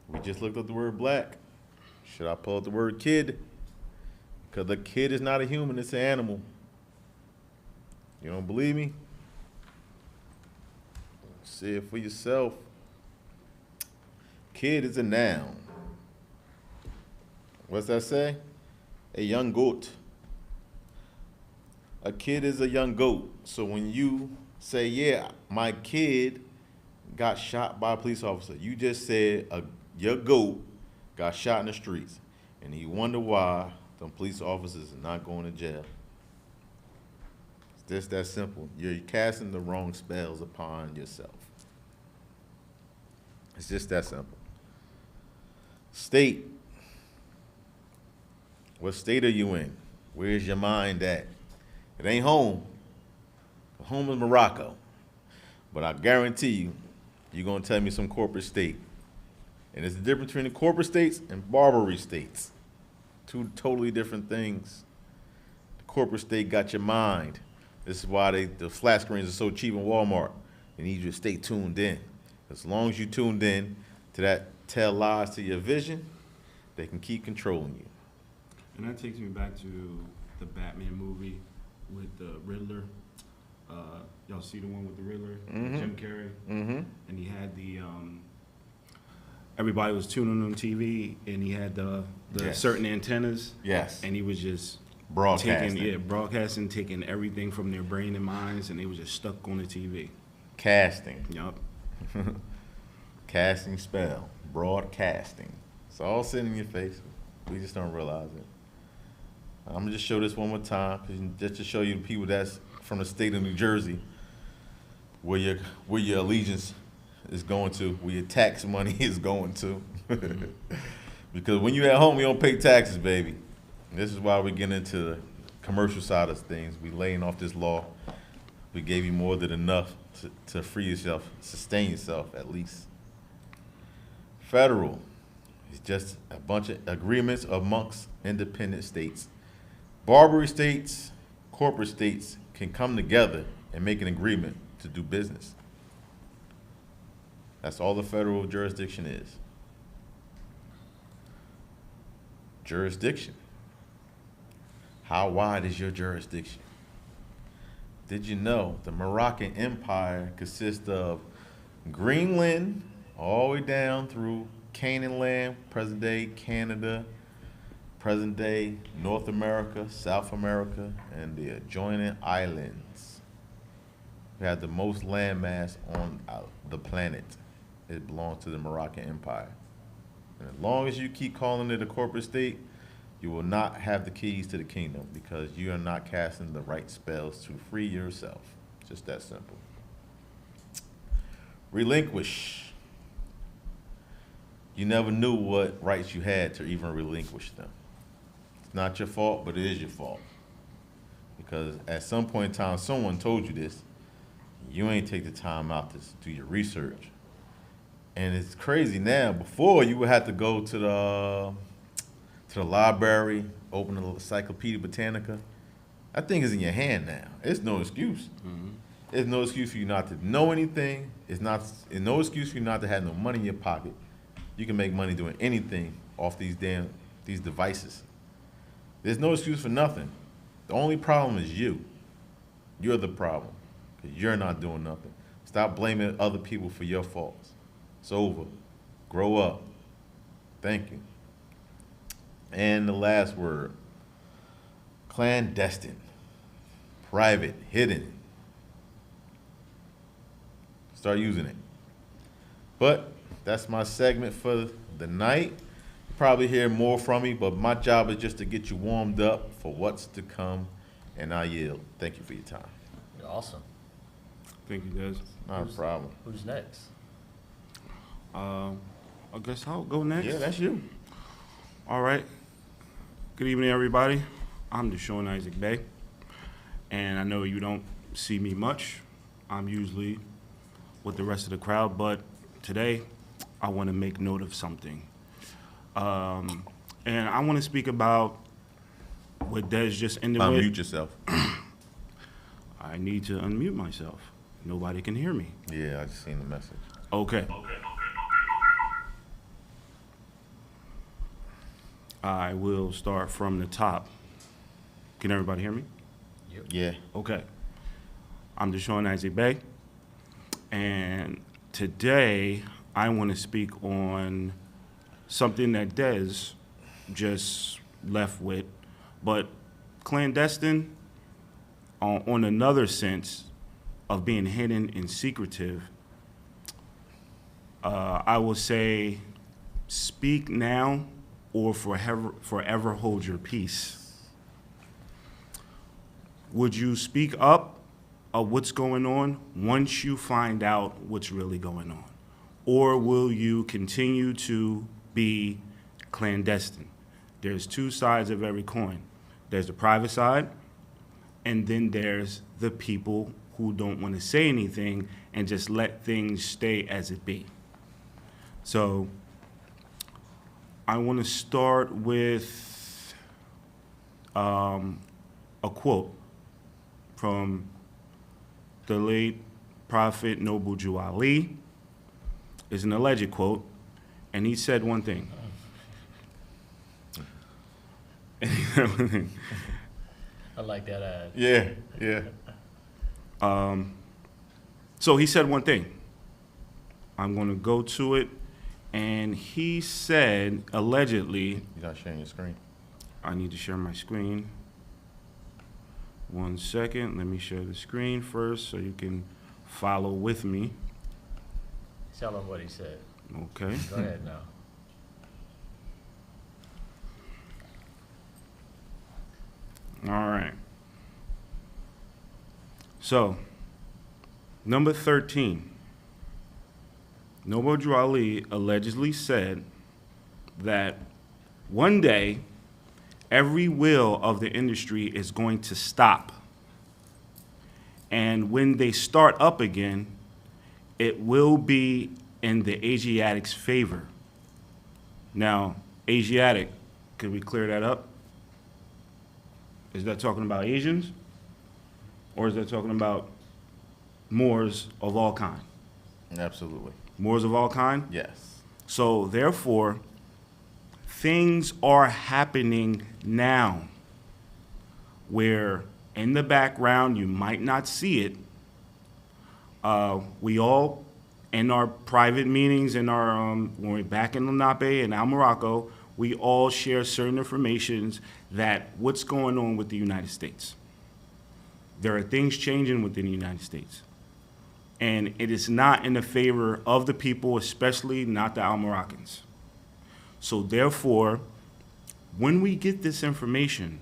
We just looked up the word black. Should I pull up the word kid? Because the kid is not a human, it's an animal. You don't believe me? See it for yourself. Kid is a noun. What's that say? A young goat. A kid is a young goat. So when you say, yeah, my kid got shot by a police officer, you just said your goat got shot in the streets. And you wonder why them police officers are not going to jail. It's just that simple. You're casting the wrong spells upon yourself. It's just that simple. State. What state are you in? Where's your mind at? It ain't home. Home is Morocco. But I guarantee you, you're going to tell me some corporate state. And it's the difference between the corporate states and Barbary states. Two totally different things. The corporate state got your mind. This is why the flat screens are so cheap in Walmart. They need you to stay tuned in. As long as you tuned in to that tell lies to your vision, they can keep controlling you. And that takes me back to the Batman movie with the Riddler. Y'all see the one with the Riddler, Jim Carrey? Mm-hmm. And he had the everybody was tuning on TV, and he had the Yes. certain antennas. Yes. And he was just Broadcasting. broadcasting, taking everything from their brain and minds, and they was just stuck on the TV. Casting. Yup. Casting spell. Broadcasting. It's all sitting in your face. We just don't realize it. I'm going to just show this one more time, just to show you the people that's from the state of New Jersey, where your allegiance is going to, where your tax money is going to. Because when you're at home, you don't pay taxes, baby. And this is why we get into the commercial side of things. We laying off this law. We gave you more than enough to free yourself, sustain yourself at least. Federal is just a bunch of agreements amongst independent states. Barbary states, corporate states can come together and make an agreement to do business. That's all the federal jurisdiction is. Jurisdiction. How wide is your jurisdiction? Did you know the Moroccan Empire consists of Greenland all the way down through Canaan land, present day Canada, present day North America, South America, and the adjoining islands. We have the most landmass on the planet. It belongs to the Moroccan Empire. And as long as you keep calling it a corporate state, you will not have the keys to the kingdom because you are not casting the right spells to free yourself. Just that simple. Relinquish. You never knew what rights you had to even relinquish them. It's not your fault, but it is your fault. because at some point in time, someone told you this. You ain't take the time out to do your research. And it's crazy now. Before, you would have to go to the library, open the Encyclopedia Britannica. That thing is in your hand now. It's no excuse. It's no excuse for you not to know anything. It's no excuse for you not to have no money in your pocket. You can make money doing anything off these devices. There's no excuse for nothing. The only problem is you. You're the problem because you're not doing nothing. Stop blaming other people for your faults. It's over. Grow up. Thank you. And the last word, clandestine, private, hidden. Start using it. But that's my segment for the night. You'll probably hear more from me, but my job is just to get you warmed up for what's to come, and I yield. Thank you for your time. You're awesome. Thank you, Des. Not a problem. Who's next? I guess I'll go next. Yeah, that's you. All right. Good evening, everybody. I'm Deshaun Isaac Bay, and I know you don't see me much. I'm usually with the rest of the crowd, but today I want to make note of something. And I want to speak about what Des just ended with. Unmute yourself. I need to unmute myself. Nobody can hear me. Yeah, I just seen the message. Okay. I will start from the top. Can everybody hear me? Yeah. Okay. I'm Deshaun Isaac Bay, and today I want to speak on something that Des just left with, but clandestine on another sense of being hidden and secretive. I will say, speak now or forever hold your peace. Would you speak up of what's going on once you find out what's really going on? Or will you continue to be clandestine? There's two sides of every coin. There's the private side, and then there's the people who don't want to say anything and just let things stay as it be. So I want to start with a quote from the late Prophet Noble Jew Ali. It's an alleged quote, and he said one thing. I like that ad. Yeah, yeah. So he said one thing. I'm going to go to it, and he said, allegedly, You gotta share your screen. I need to share my screen. 1 second, let me share the screen first so you can follow with me. Tell him what he said. Okay. Go ahead now. All right. So, number 13. Noble Drew Ali allegedly said that one day every wheel of the industry is going to stop. And when they start up again, it will be in the Asiatics' favor. Now, Asiatic, could we clear that up? Is that talking about Asians? Or is that talking about Moors of all kind? Absolutely. Moors of all kind? Yes. So therefore, things are happening now where in the background you might not see it. We all, in our private meetings, in our when we're back in Lenape and Al Morocco, we all share certain informations that what's going on with the United States. There are things changing within the United States. And it is not in the favor of the people, especially not the Al Moroccans. So therefore, when we get this information,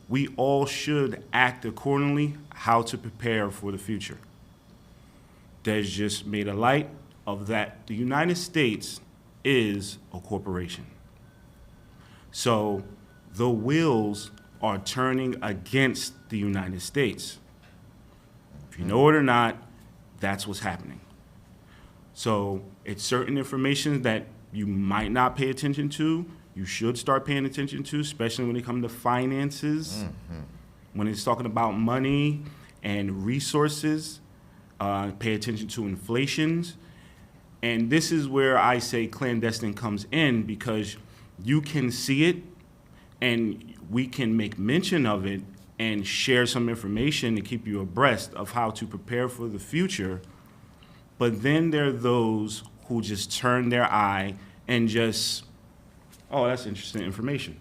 we all should act accordingly how to prepare for the future. Des just made a light of that the United States is a corporation. So the wheels are turning against the United States. If you know it or not, that's what's happening. So it's certain information that you might not pay attention to, you should start paying attention to, especially when it comes to finances, when it's talking about money and resources. Pay attention to inflations. And this is where I say clandestine comes in, because you can see it and we can make mention of it and share some information to keep you abreast of how to prepare for the future. But then there are those who just turn their eye and just, oh, that's interesting information.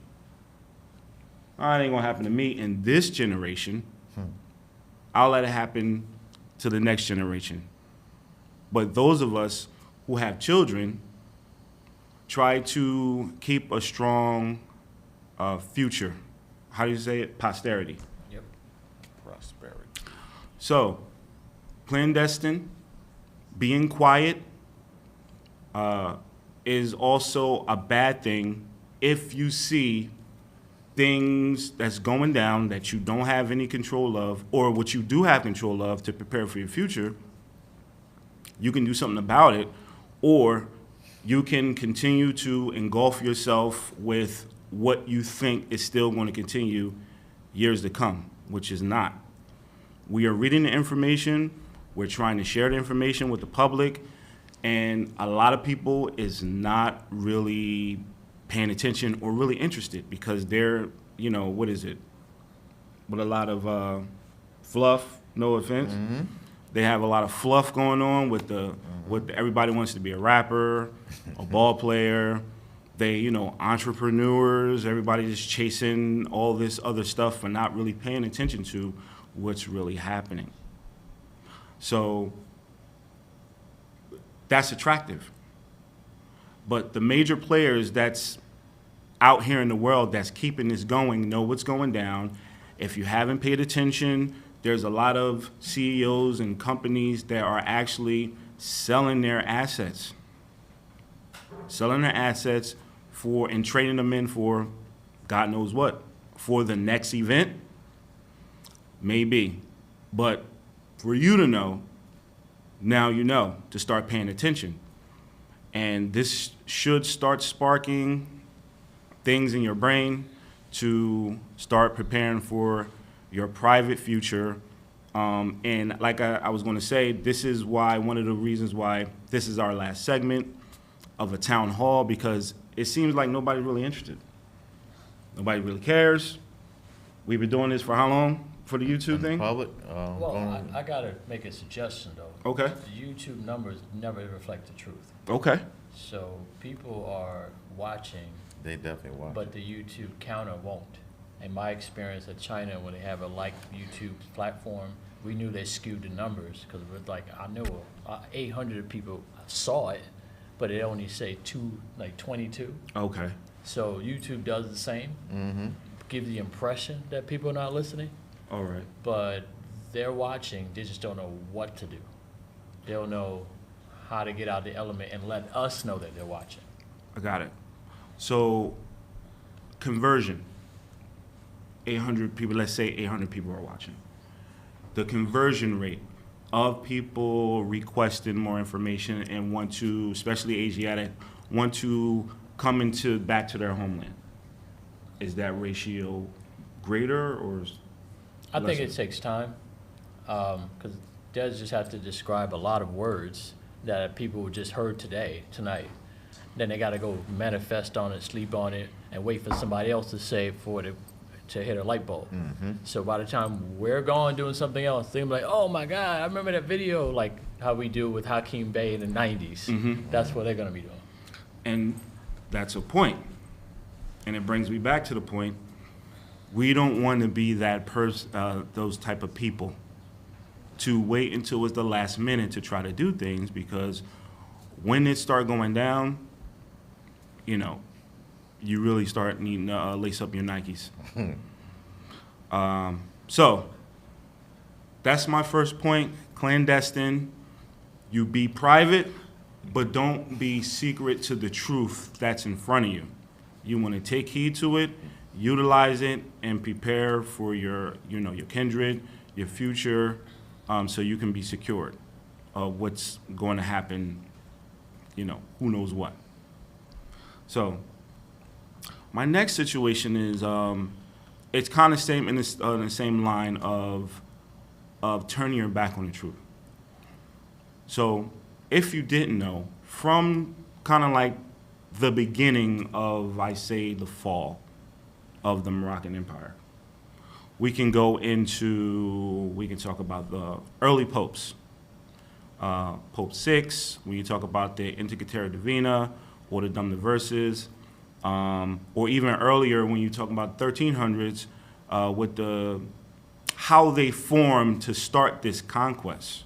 Oh, it ain't gonna happen to me in this generation. I'll let it happen to the next generation. But those of us who have children try to keep a strong future. How do you say it? Posterity. Yep. Prosperity. So, clandestine, being quiet, is also a bad thing if you see things that's going down that you don't have any control of, or what you do have control of to prepare for your future. You can do something about it, or you can continue to engulf yourself with what you think is still going to continue years to come, which is not. We are reading the information, we're trying to share the information with the public, and a lot of people is not really paying attention or really interested, because they're, you know, what is it? With a lot of fluff, no offense. They have a lot of fluff going on with everybody wants to be a rapper, a ball player. They, you know, entrepreneurs, everybody just chasing all this other stuff and not really paying attention to what's really happening. So that's attractive. But the major players that's out here in the world that's keeping this going know what's going down. If you haven't paid attention, there's a lot of CEOs and companies that are actually selling their assets. And trading them in for God knows what. For the next event, maybe. But for you to know, now you know to start paying attention. And this should start sparking things in your brain to start preparing for your private future. And like I was going to say, this is why, one of the reasons why this is our last segment of a town hall, because it seems like nobody's really interested. Nobody really cares. We've been doing this for how long for the YouTube thing? Public. Well, I gotta make a suggestion though. Okay. The YouTube numbers never reflect the truth. Okay. So people are watching, They definitely watch. but the YouTube counter won't. In my experience at China, when they have a like YouTube platform, we knew they skewed the numbers, because we're like, I know 800 people saw it, but it only say 22. Okay. So YouTube does the same, give the impression that people are not listening, All right. but they're watching, they just don't know what to do. They don't know how to get out of the element and let us know that they're watching. I got it. So, conversion. 800 people, let's say 800 people are watching. The conversion rate of people requesting more information and want to, especially Asiatic, want to come back to their homeland. Is that ratio greater or I think lesser? it takes time, because Des just have to describe a lot of words that people just heard tonight. Then they got to go manifest on it, sleep on it, and wait for somebody else to say it for it to hit a light bulb. So by the time we're gone doing something else, they'll be like, oh my God, I remember that video, like how we do with Hakeem Bey in the 90s. That's what they're going to be doing. And that's a point. And it brings me back to the point, we don't want to be that those type of people to wait until it's the last minute to try to do things, because when it start going down, you know, you really start needing to lace up your Nikes. So that's my first point. Clandestine, you be private, but don't be secret to the truth that's in front of you. You want to take heed to it, utilize it and prepare for your, your kindred, your future, so you can be secured of what's going to happen, who knows what. So my next situation is, it's kind of same in the same line of turning your back on the truth. So if you didn't know, from kind of like the beginning of, I say, the fall of the Moroccan Empire, we can talk about the early popes. Pope VI, when you talk about the Integratura Divina, or the Dum Diverses, or even earlier when you talk about 1300s, with how they formed to start this conquest.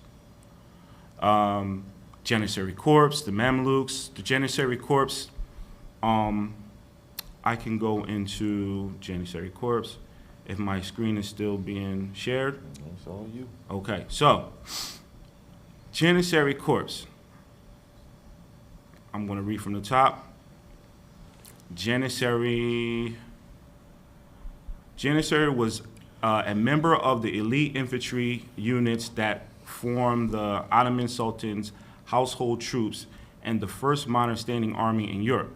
Janissary Corps, the Mamluks, the Janissary Corps. I can go into Janissary Corps if my screen is still being shared. It's all you. Okay, so Janissary Corps. I'm going to read from the top. Janissary was a member of the elite infantry units that formed the Ottoman Sultan's household troops and the first modern standing army in Europe.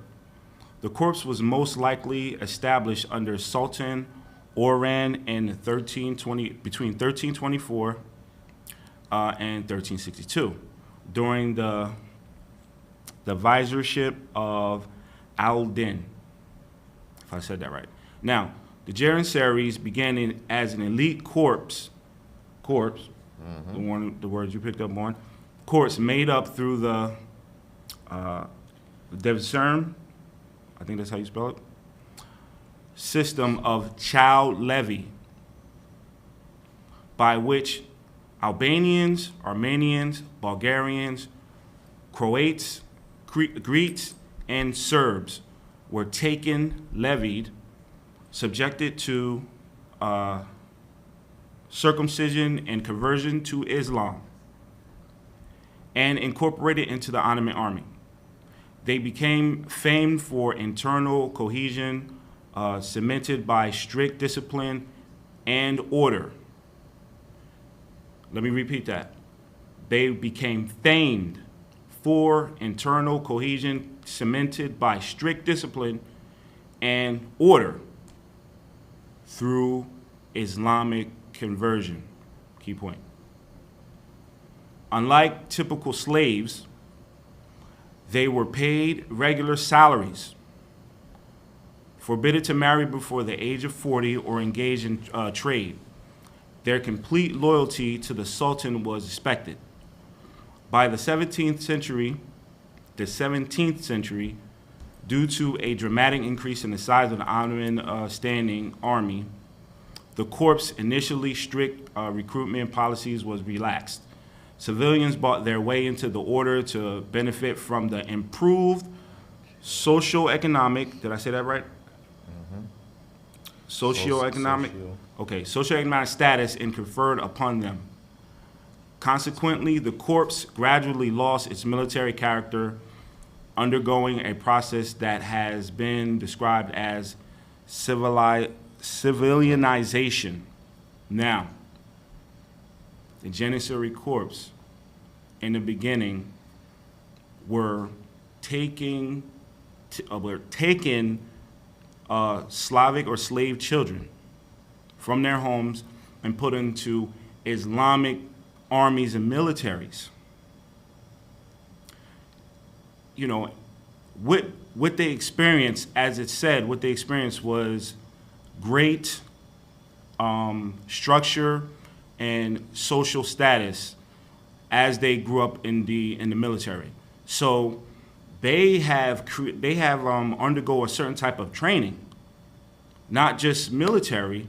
The corps was most likely established under Sultan Orhan in between 1324 and 1362, during the viziership of Al-Din, if I said that right. Now, the Janissaries began as an elite corps, the words you picked up on, corps made up through the Devserm, I think that's how you spell it, system of child levy, by which Albanians, Armenians, Bulgarians, Croats, Greeks, and Serbs were taken, levied, subjected to circumcision and conversion to Islam, and incorporated into the Ottoman army. They became famed for internal cohesion, cemented by strict discipline and order. Let me repeat that. They became famed for internal cohesion, cemented by strict discipline and order through Islamic conversion. Key point. Unlike typical slaves, they were paid regular salaries, forbidden to marry before the age of 40 or engage in trade. Their complete loyalty to the Sultan was expected. By the 17th century, due to a dramatic increase in the size of the Ottoman standing army, the corps' initially strict recruitment policies was relaxed. Civilians bought their way into the order to benefit from the improved socioeconomic, did I say that right? Socioeconomic, okay, socioeconomic status and conferred upon them. Consequently, the corps gradually lost its military character, undergoing a process that has been described as civilianization. Now, the Janissary Corps in the beginning were taking Slavic or slave children from their homes and put into Islamic armies and militaries. You know, what they experienced, as it said, what they experienced was great structure and social status as they grew up in the military. So they have undergo a certain type of training, not just military,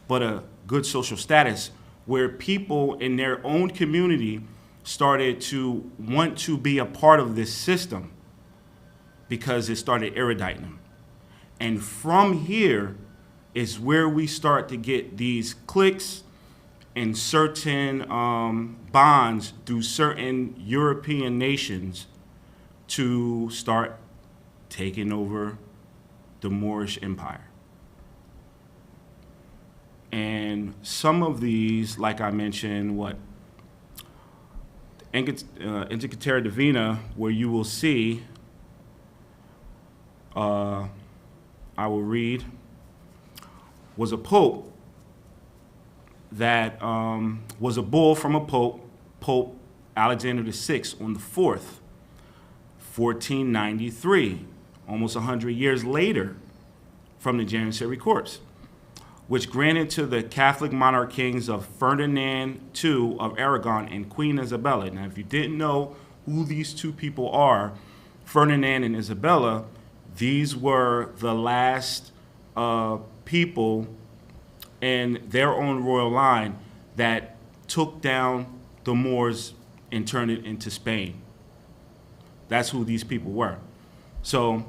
but a good social status, where people in their own community started to want to be a part of this system because it started eruditing them. And from here is where we start to get these cliques and certain bonds through certain European nations to start taking over the Moorish Empire. And some of these, like I mentioned, Inca Divina, where you will see, I will read, was a pope that was a bull from a pope, Pope Alexander VI, on the 4th, 1493, almost 100 years later from the Janissary corpse, which granted to the Catholic monarch kings of Ferdinand II of Aragon and Queen Isabella. Now, if you didn't know who these two people are, Ferdinand and Isabella, these were the last people in their own royal line that took down the Moors and turned it into Spain. That's who these people were. So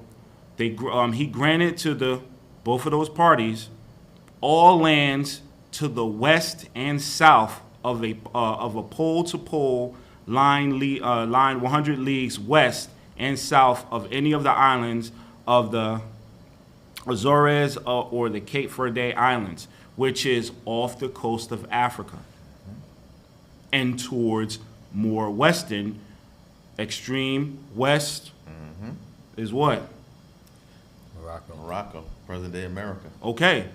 he granted to both of those parties all lands to the west and south of a pole-to-pole line 100 leagues west and south of any of the islands of the Azores or the Cape Verde Islands, which is off the coast of Africa and towards more western, extreme west is what? Morocco, present-day America. Okay.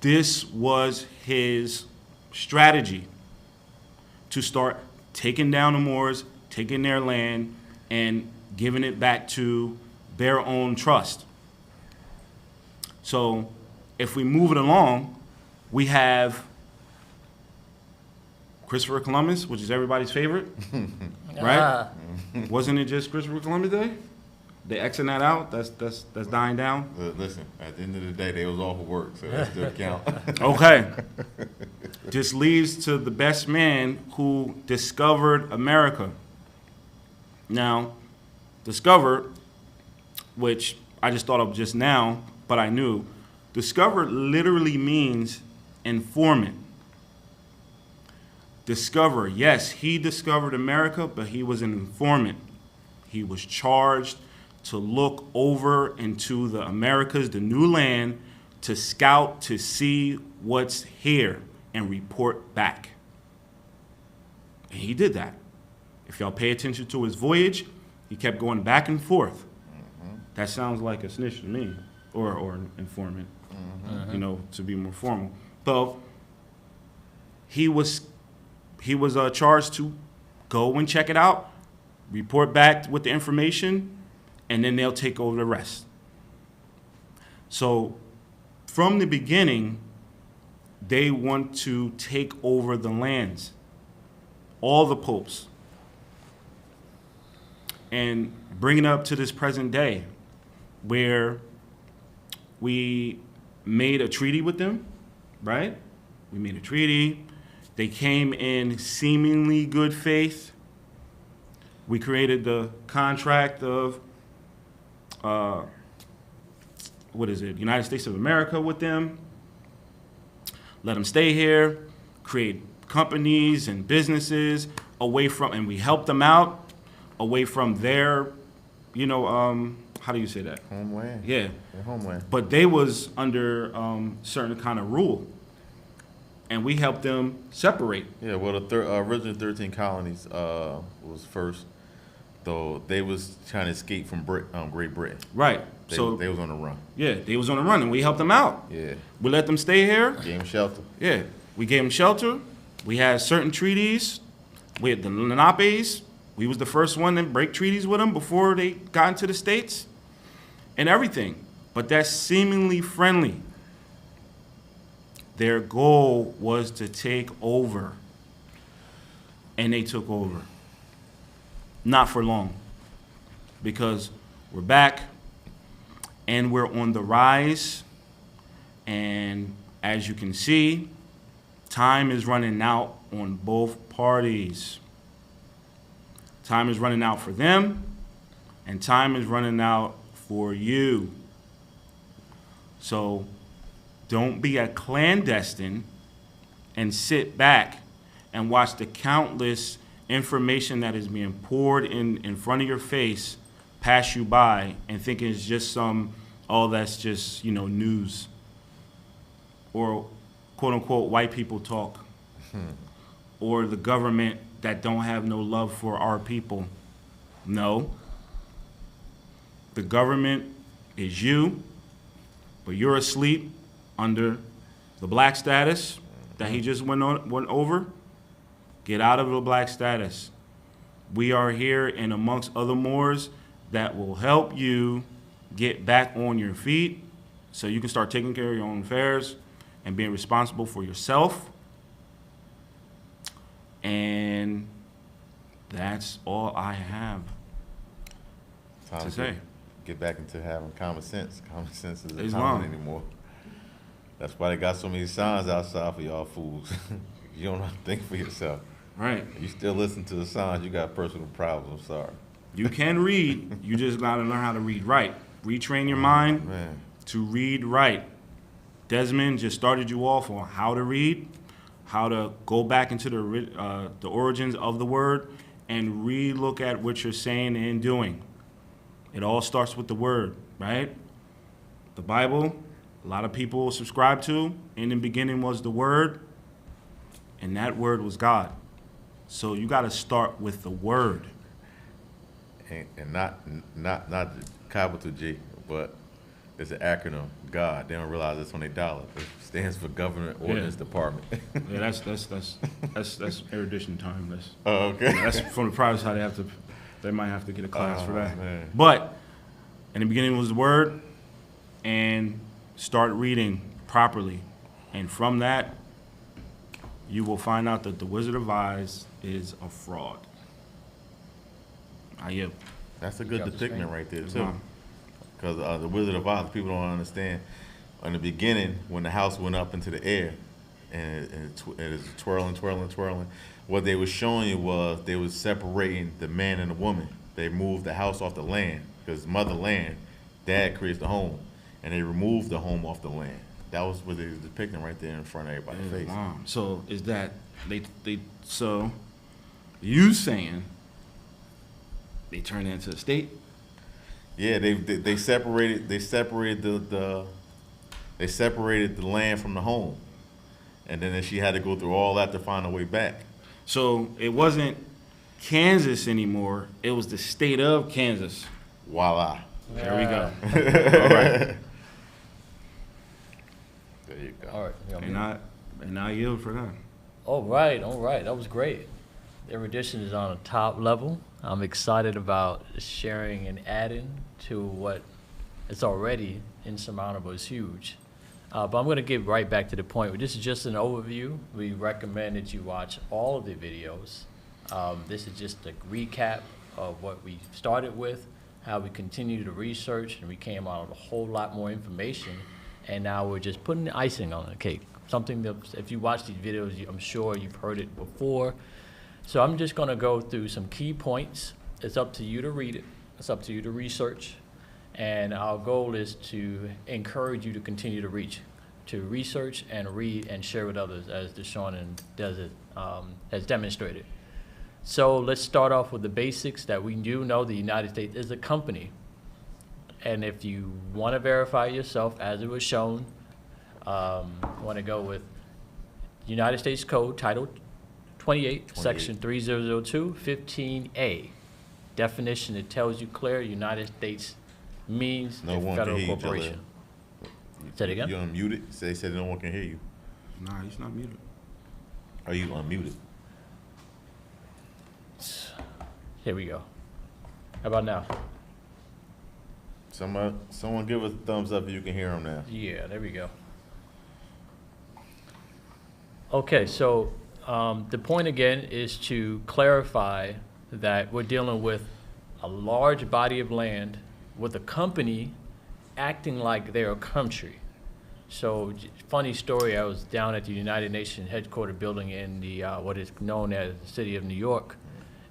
This was his strategy to start taking down the Moors, taking their land, and giving it back to their own trust. So if we move it along, we have Christopher Columbus, which is everybody's favorite, right? Wasn't it just Christopher Columbus Day? They Xing that out. That's dying down. Listen, at the end of the day, they was off of work, so that still count. Okay. This leads to the best man who discovered America. Now, discovered, which I just thought of just now, but I knew, discovered literally means informant. Discover, yes, he discovered America, but he was an informant. He was charged to look over into the Americas, the new land, to scout, to see what's here, and report back. And he did that. If y'all pay attention to his voyage, he kept going back and forth. That sounds like a snitch to me, or an informant, to be more formal. So he was charged to go and check it out, report back with the information, and then they'll take over the rest. So from the beginning, they want to take over the lands, all the popes, and bring it up to this present day, where we made a treaty with them, right? We made a treaty. They came in seemingly good faith. We created the contract of, United States of America with them. Let them stay here, create companies and businesses away from, and we helped them out away from their, how do you say that? Homeland. Yeah. Their homeland. But they was under certain kind of rule, and we helped them separate. Yeah, well, the original 13 colonies was first, though they was trying to escape from Great Britain. Right. They was on the run. Yeah, they was on the run, and we helped them out. Yeah. We let them stay here. Gave them shelter. Yeah, we gave them shelter. We had certain treaties. We had the Lenapes. We was the first one to break treaties with them before they got into the States and everything. But that's seemingly friendly. Their goal was to take over, and they took over. Not for long, because we're back, and we're on the rise, and as you can see, time is running out on both parties. Time is running out for them, and time is running out for you. So don't be a clandestine and sit back and watch the countless information that is being poured in front of your face pass you by and think it's just that's just, news. Or quote unquote white people talk, or the government that don't have no love for our people. No. The government is you, but you're asleep under the black status that he just went over. Get out of the black status. We are here and amongst other Moors that will help you get back on your feet so you can start taking care of your own affairs and being responsible for yourself. And that's all I have Time to say. Get back into having common sense. Common sense isn't Islam. common anymore. That's why they got so many signs outside for y'all fools. You don't have to think for yourself. Right. You still listen to the signs, you got personal problems. I'm sorry. You can read. You just got to learn how to read right. Retrain your mind Man. to read right. Desmond just started you off on how to read, how to go back into the origins of the word, and re-look at what you're saying and doing. It all starts with the word, right? The Bible, a lot of people subscribe to. In the beginning was the word, and that word was God. So you got to start with the word. And not the capital G, but it's an acronym, God. They don't realize it's on their dollar. It stands for Government Ordnance Department. Yeah, that's erudition time. Okay. That's from the private side. They might have to get a class for that. Man. But in the beginning was the word, and start reading properly, and from that, you will find out that the Wizard of Oz is a fraud. I am. That's a good Got the depiction screen. right there, too. Islam. Because the Wizard of Oz, people don't understand. In the beginning, when the house went up into the air, and it was twirling, what they were showing you was they was separating the man and the woman. They moved the house off the land, because mother land, dad creates the home, and they removed the home off the land. That was what they was depicting right there in front of everybody's face. Islam. So is that so you saying they turned it into a state? Yeah, they separated the land from the home, and then she had to go through all that to find her way back. So it wasn't Kansas anymore. It was the state of Kansas. Voila. There we go. All right. There you go. All right. And I yield for that. All right. That was great. The erudition is on a top level. I'm excited about sharing and adding to what is already insurmountable. It's huge. But I'm going to get right back to the point. This is just an overview. We recommend that you watch all of the videos. This is just a recap of what we started with, how we continue to research, and we came out with a whole lot more information. And now we're just putting the icing on the cake. Something that, if you watch these videos, I'm sure you've heard it before. So I'm just going to go through some key points. It's up to you to read it. It's up to you to research. And our goal is to encourage you to continue to research and read and share with others, as Deshaun and Desert has demonstrated. So let's start off with the basics that we do know the United States is a company. And if you want to verify yourself, as it was shown, want to go with United States Code, Title 28, Section 3002, 15A. Definition, it tells you clear, United States means No a one can federal hear you, corporation. Say it again? You unmuted? They said no one can hear you. Nah, he's not muted. Are you unmuted? Here we go. How about now? Someone give us a thumbs up if you can hear him now. Yeah, there we go. Okay, so the point again is to clarify that we're dealing with a large body of land with a company acting like they're a country. So, funny story, I was down at the United Nations headquarters building in the what is known as the city of New York,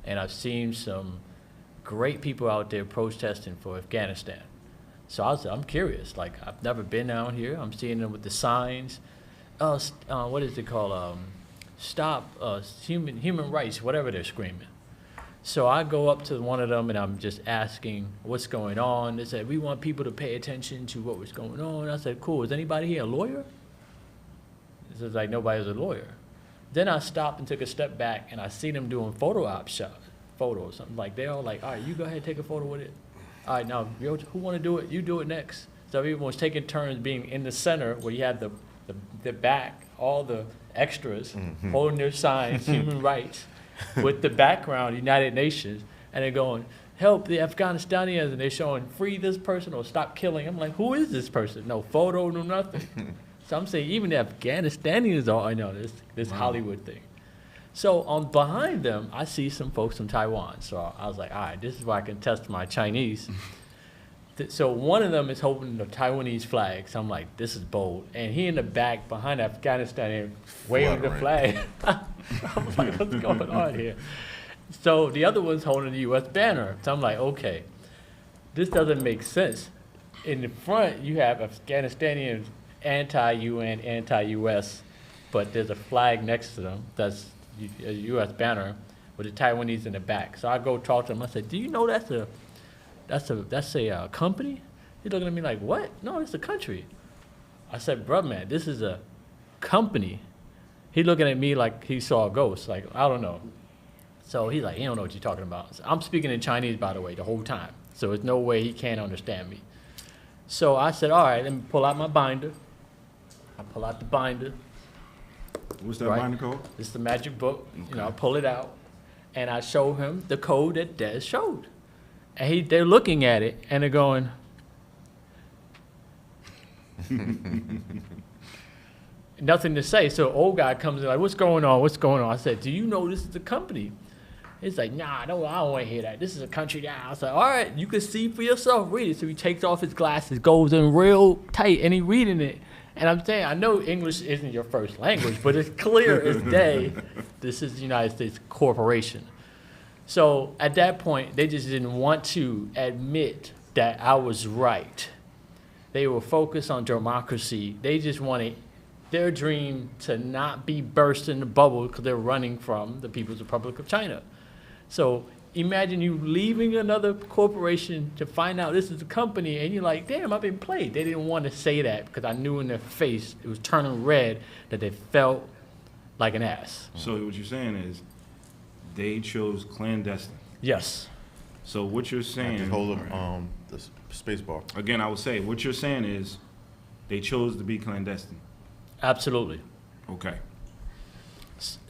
and I've seen some great people out there protesting for Afghanistan. So I'm curious, like, I've never been down here. I'm seeing them with the signs. What is it called? Stop human rights, whatever they're screaming. So I go up to one of them and I'm just asking what's going on. They said, we want people to pay attention to what was going on. I said, cool, is anybody here a lawyer? It's like nobody was a lawyer. Then I stopped and took a step back, and I seen them doing photo op shot photos. Something like they're all like, all right, you go ahead and take a photo with it. All right, now who want to do it? You do it next. So everyone was taking turns being in the center where you had the back, all the extras holding their signs, human rights, with the background, United Nations, and they're going, help the Afghanistanians, and they're showing free this person or stop killing. I'm like, who is this person? No photo, no nothing. So I'm saying even the Afghanistanians I know this Hollywood thing. So on behind them, I see some folks from Taiwan. So I was like, all right, this is where I can test my Chinese. So one of them is holding the Taiwanese flag. So I'm like, this is bold. And he in the back behind Afghanistan waving the flag. I'm like, what's going on here? So the other one's holding the U.S. banner. So I'm like, okay, this doesn't make sense. In the front, you have Afghanistanians anti-UN, anti-U.S., but there's a flag next to them that's a U.S. banner with the Taiwanese in the back. So I go talk to him. I said, do you know that's a company? He's looking at me like, what? No, it's a country. I said, bruh, man, this is a company. He looking at me like he saw a ghost. Like, I don't know. So he's like, he don't know what you're talking about. So I'm speaking in Chinese, by the way, the whole time. So there's no way he can't understand me. So I said, all right, let me pull out my binder. I pull out the binder. What's that Right. binder called? It's the magic book. You know, I pull it out, and I show him the code that Des showed. And they're looking at it, and they're going, nothing to say. So old guy comes in like, what's going on? What's going on? I said, do you know this is a company? He's like, nah, no, I don't want to hear that. This is a country now. I was like, all right, you can see for yourself. Read it. So he takes off his glasses, goes in real tight, and he's reading it. And I'm saying, I know English isn't your first language, but it's clear as day this is the United States corporation. So at that point, they just didn't want to admit that I was right. They were focused on democracy. They just wanted their dream to not be burst in the bubble because they're running from the People's Republic of China. So imagine you leaving another corporation to find out this is a company, and you're like, damn, I've been played. They didn't want to say that because I knew in their face, it was turning red, that they felt like an ass. So what you're saying is they chose clandestine. Yes. So what you're saying, Just hold the space bar. again, I would say, what you're saying is they chose to be clandestine. Absolutely. Okay.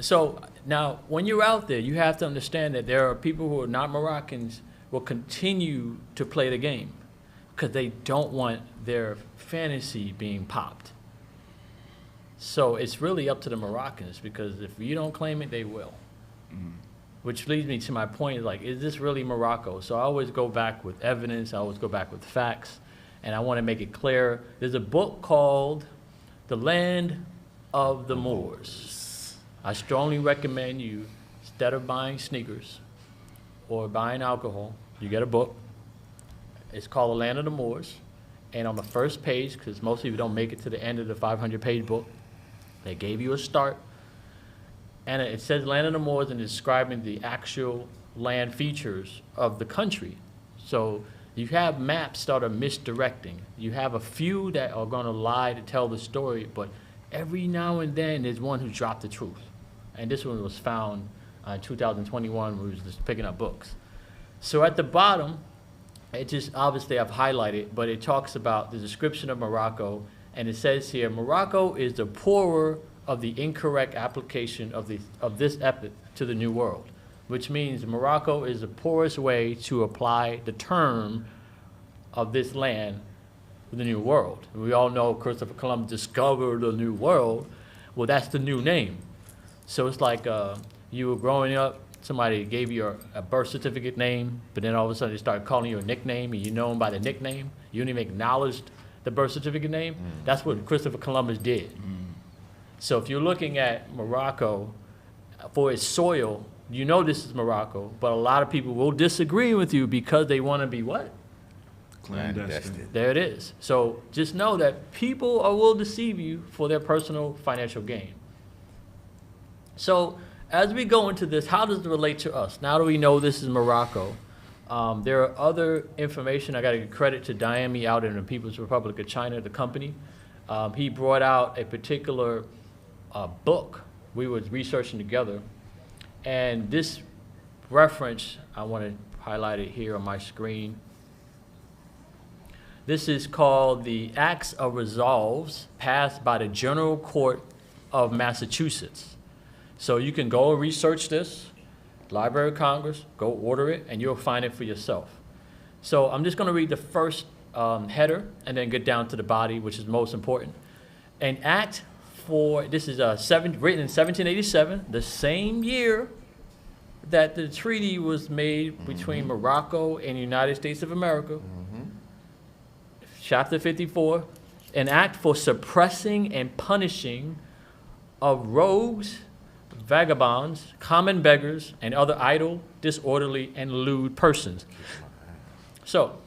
So now, when you're out there, you have to understand that there are people who are not Moroccans will continue to play the game because they don't want their fantasy being popped. So it's really up to the Moroccans because if you don't claim it, they will. Which leads me to my point, like, is this really Morocco? So I always go back with evidence. I always go back with facts. And I want to make it clear. There's a book called The Land of the Moors. I strongly recommend you, instead of buying sneakers or buying alcohol, you get a book. It's called The Land of the Moors. And on the first page, because most people don't make it to the end of the 500-page book, they gave you a start. And it says Land of the Moors and describing the actual land features of the country. So you have maps that are misdirecting. You have a few that are going to lie to tell the story, but every now and then there's one who dropped the truth. And this one was found in 2021 when we was just picking up books. So at the bottom, it just, obviously I've highlighted, but it talks about the description of Morocco, and it says here, Morocco is the poorer of the incorrect application of this epoch to the New World, which means Morocco is the poorest way to apply the term of this land to the New World. We all know Christopher Columbus discovered the New World. Well, that's the new name. So it's like you were growing up, somebody gave you a birth certificate name, but then all of a sudden they started calling you a nickname, and you know them by the nickname. You didn't even acknowledge the birth certificate name. That's what Christopher Columbus did. So if you're looking at Morocco for its soil, you know this is Morocco, but a lot of people will disagree with you because they want to be what? Clandestine. There it is. So just know that people will deceive you for their personal financial gain. So as we go into this, how does it relate to us? Now that we know this is Morocco, there are other information. I got to give credit to Diami out in the People's Republic of China, the company. He brought out a particular book we was researching together, and this reference, I want to highlight it here on my screen. This is called the Acts of Resolves passed by the General Court of Massachusetts. So you can go and research this, Library of Congress, go order it, and you'll find it for yourself. So I'm just going to read the first header and then get down to the body, which is most important. An act this is written in 1787, the same year that the treaty was made between Morocco and the United States of America. Chapter 54, an act for suppressing and punishing of rogues, vagabonds, common beggars, and other idle, disorderly, and lewd persons. So,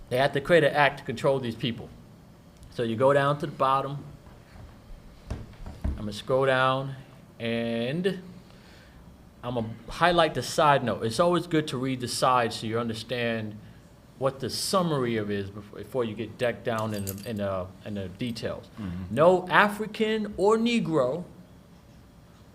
they had to create an act to control these people. So you go down to the bottom. I'm going to scroll down, and I'm going to highlight the side note. It's always good to read the side so you understand what the summary of is before you get decked down in the details. No African or Negro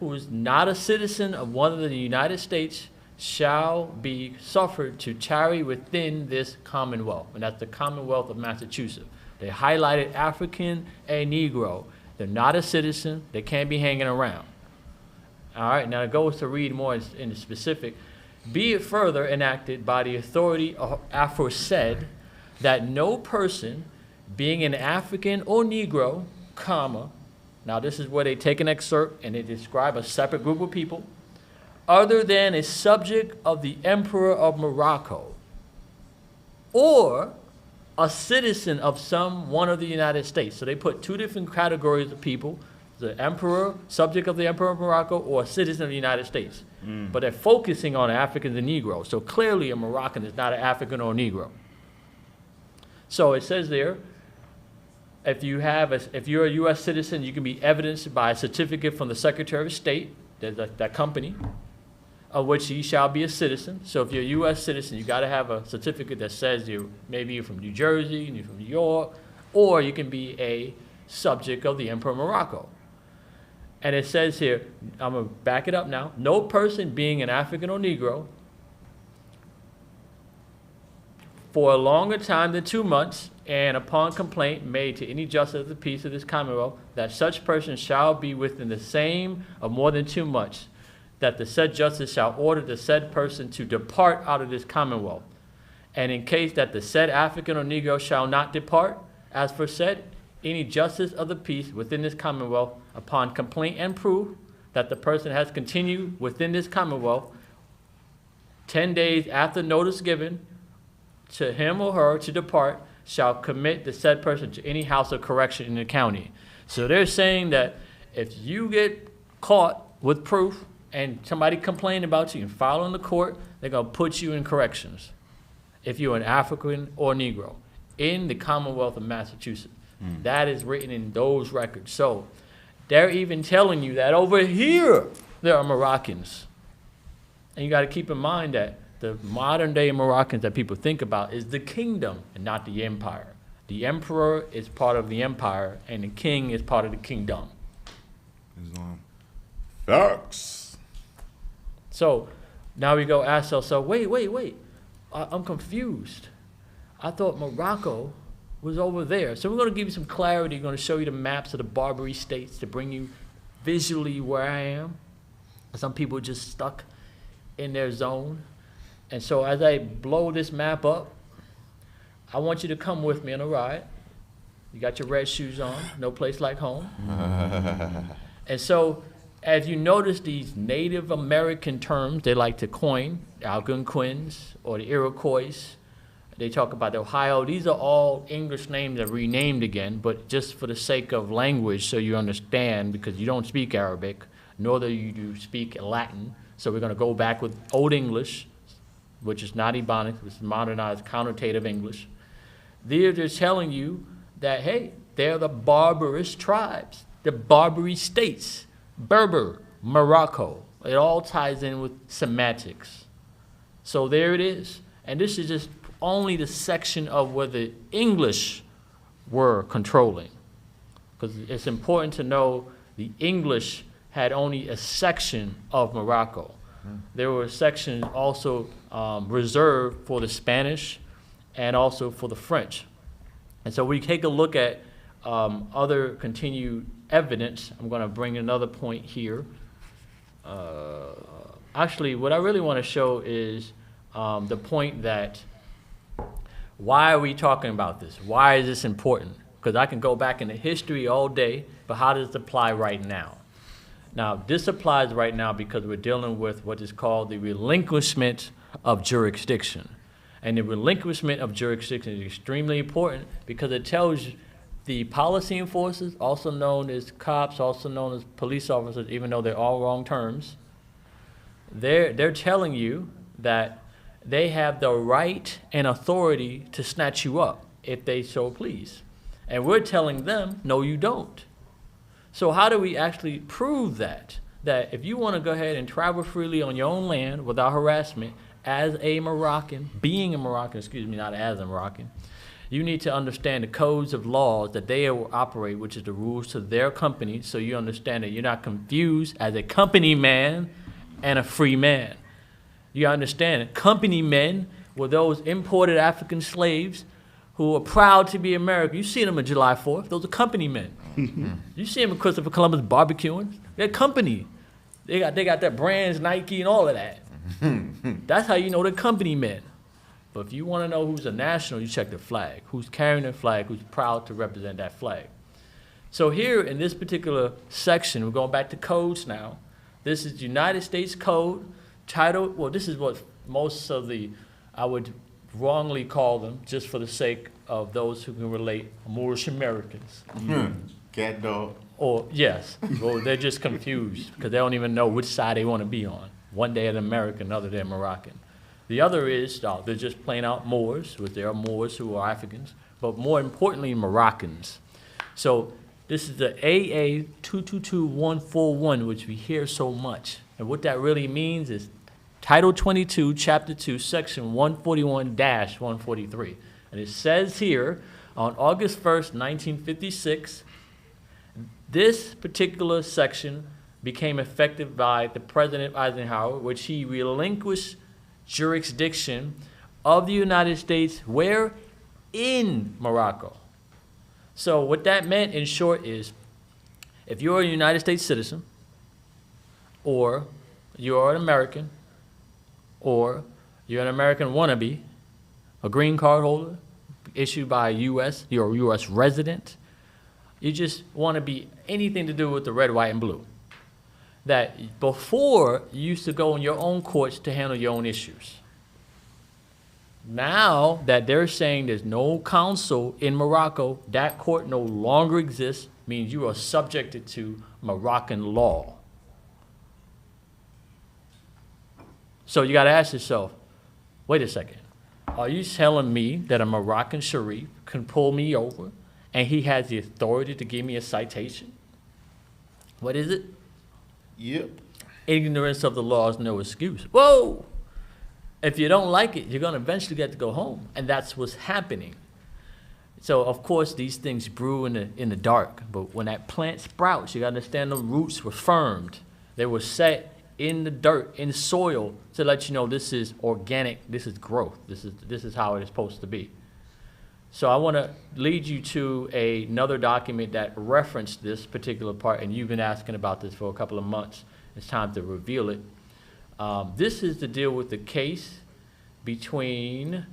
who is not a citizen of one of the United States shall be suffered to tarry within this Commonwealth. And that's the Commonwealth of Massachusetts. They highlighted African and Negro. They're not a citizen. They can't be hanging around. All right, now it goes to read more in the specific. Be it further enacted by the authority aforesaid that no person being an African or Negro, comma, now this is where they take an excerpt and they describe a separate group of people, other than a subject of the Emperor of Morocco, or a citizen of one of the United States. So they put two different categories of people: the emperor, subject of the Emperor of Morocco, or a citizen of the United States. But they're focusing on Africans and Negroes. So clearly a Moroccan is not an African or a Negro. So it says there, if you're a U.S. citizen, you can be evidenced by a certificate from the Secretary of State, that company, of which ye shall be a citizen. So if you're a U.S. citizen, you got to have a certificate that says maybe you're from New Jersey, you're from New York, or you can be a subject of the Emperor of Morocco. And it says here, I'm going to back it up now, no person being an African or Negro for a longer time than 2 months, and upon complaint made to any justice of the peace of this Commonwealth, that such person shall be within the same of more than 2 months, that the said justice shall order the said person to depart out of this Commonwealth. And in case that the said African or Negro shall not depart, as for said, any justice of the peace within this Commonwealth, upon complaint and proof that the person has continued within this Commonwealth 10 days after notice given to him or her to depart, shall commit the said person to any house of correction in the county. So they're saying that if you get caught with proof and somebody complained about you and file in the court, they're going to put you in corrections if you're an African or Negro in the Commonwealth of Massachusetts. That is written in those records. So they're even telling you that over here there are Moroccans. And you got to keep in mind that the modern day Moroccans that people think about is the kingdom and not the empire. The emperor is part of the empire and the king is part of the kingdom. Islam. Facts. So now we go ask ourselves, wait. I'm confused. I thought Morocco was over there. So we're going to give you some clarity. We're going to show you the maps of the Barbary states to bring you visually where I am. Some people just stuck in their zone. And so as I blow this map up, I want you to come with me on a ride. You got your red shoes on, no place like home. And so as you notice these Native American terms they like to coin, Algonquins or the Iroquois, they talk about the Ohio. These are all English names that are renamed again, but just for the sake of language so you understand, because you don't speak Arabic, nor do you speak Latin. So we're going to go back with Old English, which is not Ebonics, which is modernized connotative English. They're telling you that, hey, they're the barbarous tribes, the Barbary states, Berber, Morocco. It all ties in with semantics. So there it is. And this is just only the section of where the English were controlling. Because it's important to know the English had only a section of Morocco. There were sections also reserved for the Spanish and also for the French. And so we take a look at other continued evidence. I'm going to bring another point here. Actually, what I really want to show is the point that why are we talking about this? Why is this important? Because I can go back into history all day, but how does it apply right now? Now, this applies right now because we're dealing with what is called the relinquishment of jurisdiction. And the relinquishment of jurisdiction is extremely important because it tells the policy enforcers, also known as cops, also known as police officers, even though they're all wrong terms, they're telling you that they have the right and authority to snatch you up if they so please. And we're telling them, no, you don't. So how do we actually prove that? That if you want to go ahead and travel freely on your own land without harassment as a Moroccan, being a Moroccan, excuse me, not as a Moroccan, you need to understand the codes of laws that they operate, which is the rules to their company, so you understand that you're not confused as a company man and a free man. You understand that company men were those imported African slaves who are proud to be American. You see them on July 4th. Those are company men. You see them at Christopher Columbus barbecuing. They're company. They got that brands, Nike, and all of that. That's how you know they're company men. But if you want to know who's a national, you check the flag. Who's carrying the flag, who's proud to represent that flag. So here in this particular section, we're going back to codes now. This is United States Code, title, well, this is what most of the, I would wrongly call them, just for the sake of those who can relate, Moorish Americans. Cat dog. Or, yes, well, they're just confused because they don't even know which side they want to be on. One day an American, another day a Moroccan. The other is, they're just plain out Moors, which there are Moors who are Africans, but more importantly, Moroccans. So this is the AA 222141, which we hear so much. And what that really means is Title 22, Chapter 2, Section 141-143. And it says here, on August 1st, 1956, this particular section became effective by the President Eisenhower, which he relinquished jurisdiction of the United States, where? In Morocco. So what that meant in short is, if you're a United States citizen, or you're an American, or you're an American wannabe, a green card holder issued by you're a U.S. resident, you just want to be anything to do with the red, white, and blue. That before you used to go in your own courts to handle your own issues. Now that they're saying there's no council in Morocco, that court no longer exists, means you are subjected to Moroccan law. So you got to ask yourself, wait a second, are you telling me that a Moroccan Sharif can pull me over and he has the authority to give me a citation? What is it? Yep. Ignorance of the law is no excuse. Whoa! If you don't like it, you're going to eventually get to go home. And that's what's happening. So, of course, these things brew in the dark. But when that plant sprouts, you got to understand the roots were firmed. They were set in the dirt, in soil, to let you know this is organic, this is growth, this is how it is supposed to be. So I want to lead you to another document that referenced this particular part, and you've been asking about this for a couple of months. It's time to reveal it. This is to deal with the case between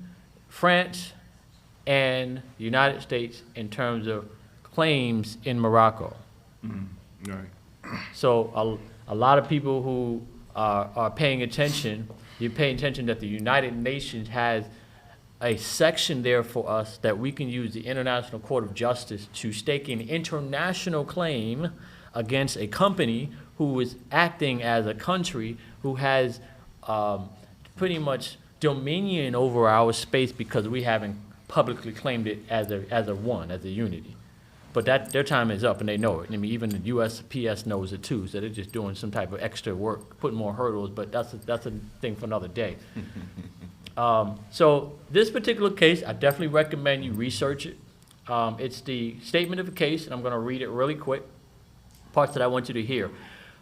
France and the United States in terms of claims in Morocco. Right. So a lot of people who are paying attention, you're paying attention that the United Nations has a section there for us that we can use the International Court of Justice to stake an international claim against a company who is acting as a country who has pretty much dominion over our space because we haven't publicly claimed it as a unity. But their time is up and they know it. I mean, even the USPS knows it too, so they're just doing some type of extra work, putting more hurdles, but that's a thing for another day. So this particular case, I definitely recommend you research it. It's the statement of the case, and I'm going to read it really quick. parts that I want you to hear.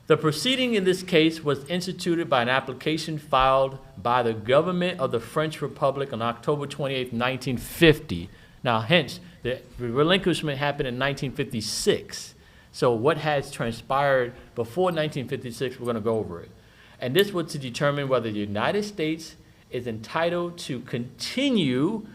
The proceeding in this case was instituted by an application filed by the government of the French Republic on October 28, 1950. Now, hence, the relinquishment happened in 1956. So what has transpired before 1956, we're going to go over it. And this was to determine whether the United States is entitled to continue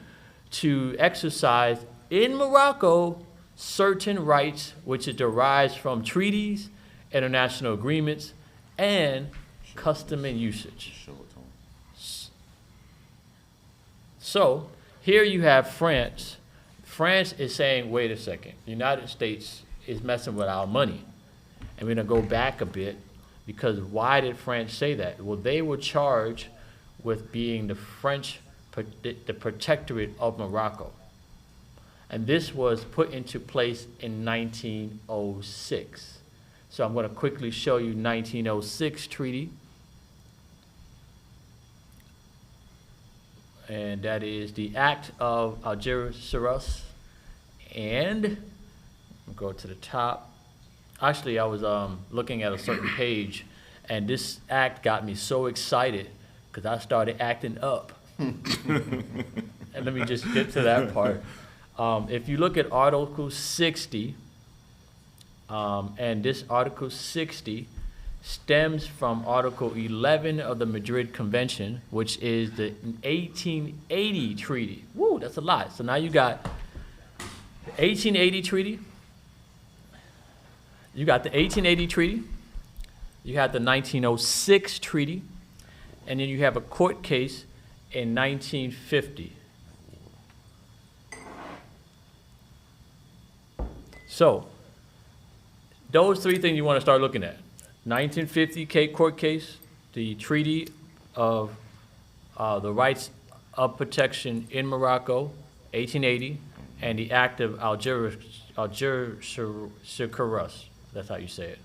to exercise in Morocco certain rights which it derives from treaties, international agreements, and custom and usage. Show it to 'em. So here you have France. France is saying, wait a second, the United States is messing with our money. And we're gonna go back a bit, because why did France say that? Well, they were charged with being the protectorate of Morocco. And this was put into place in 1906. So I'm going to quickly show you 1906 treaty. And that is the Act of Algeciras. And I'll go to the top. Actually, I was looking at a certain page, and this act got me so excited because I started acting up. And let me just get to that part. If you look at Article 60, and this Article 60 stems from Article 11 of the Madrid Convention, which is the 1880 treaty. Woo, that's a lot. So now you got the 1880 treaty. You got the 1880 treaty. You have the 1906 treaty. And then you have a court case in 1950. So, those three things you want to start looking at. 1950 court case, the Treaty of the Rights of Protection in Morocco, 1880, and the Act of Algeciras, that's how you say it.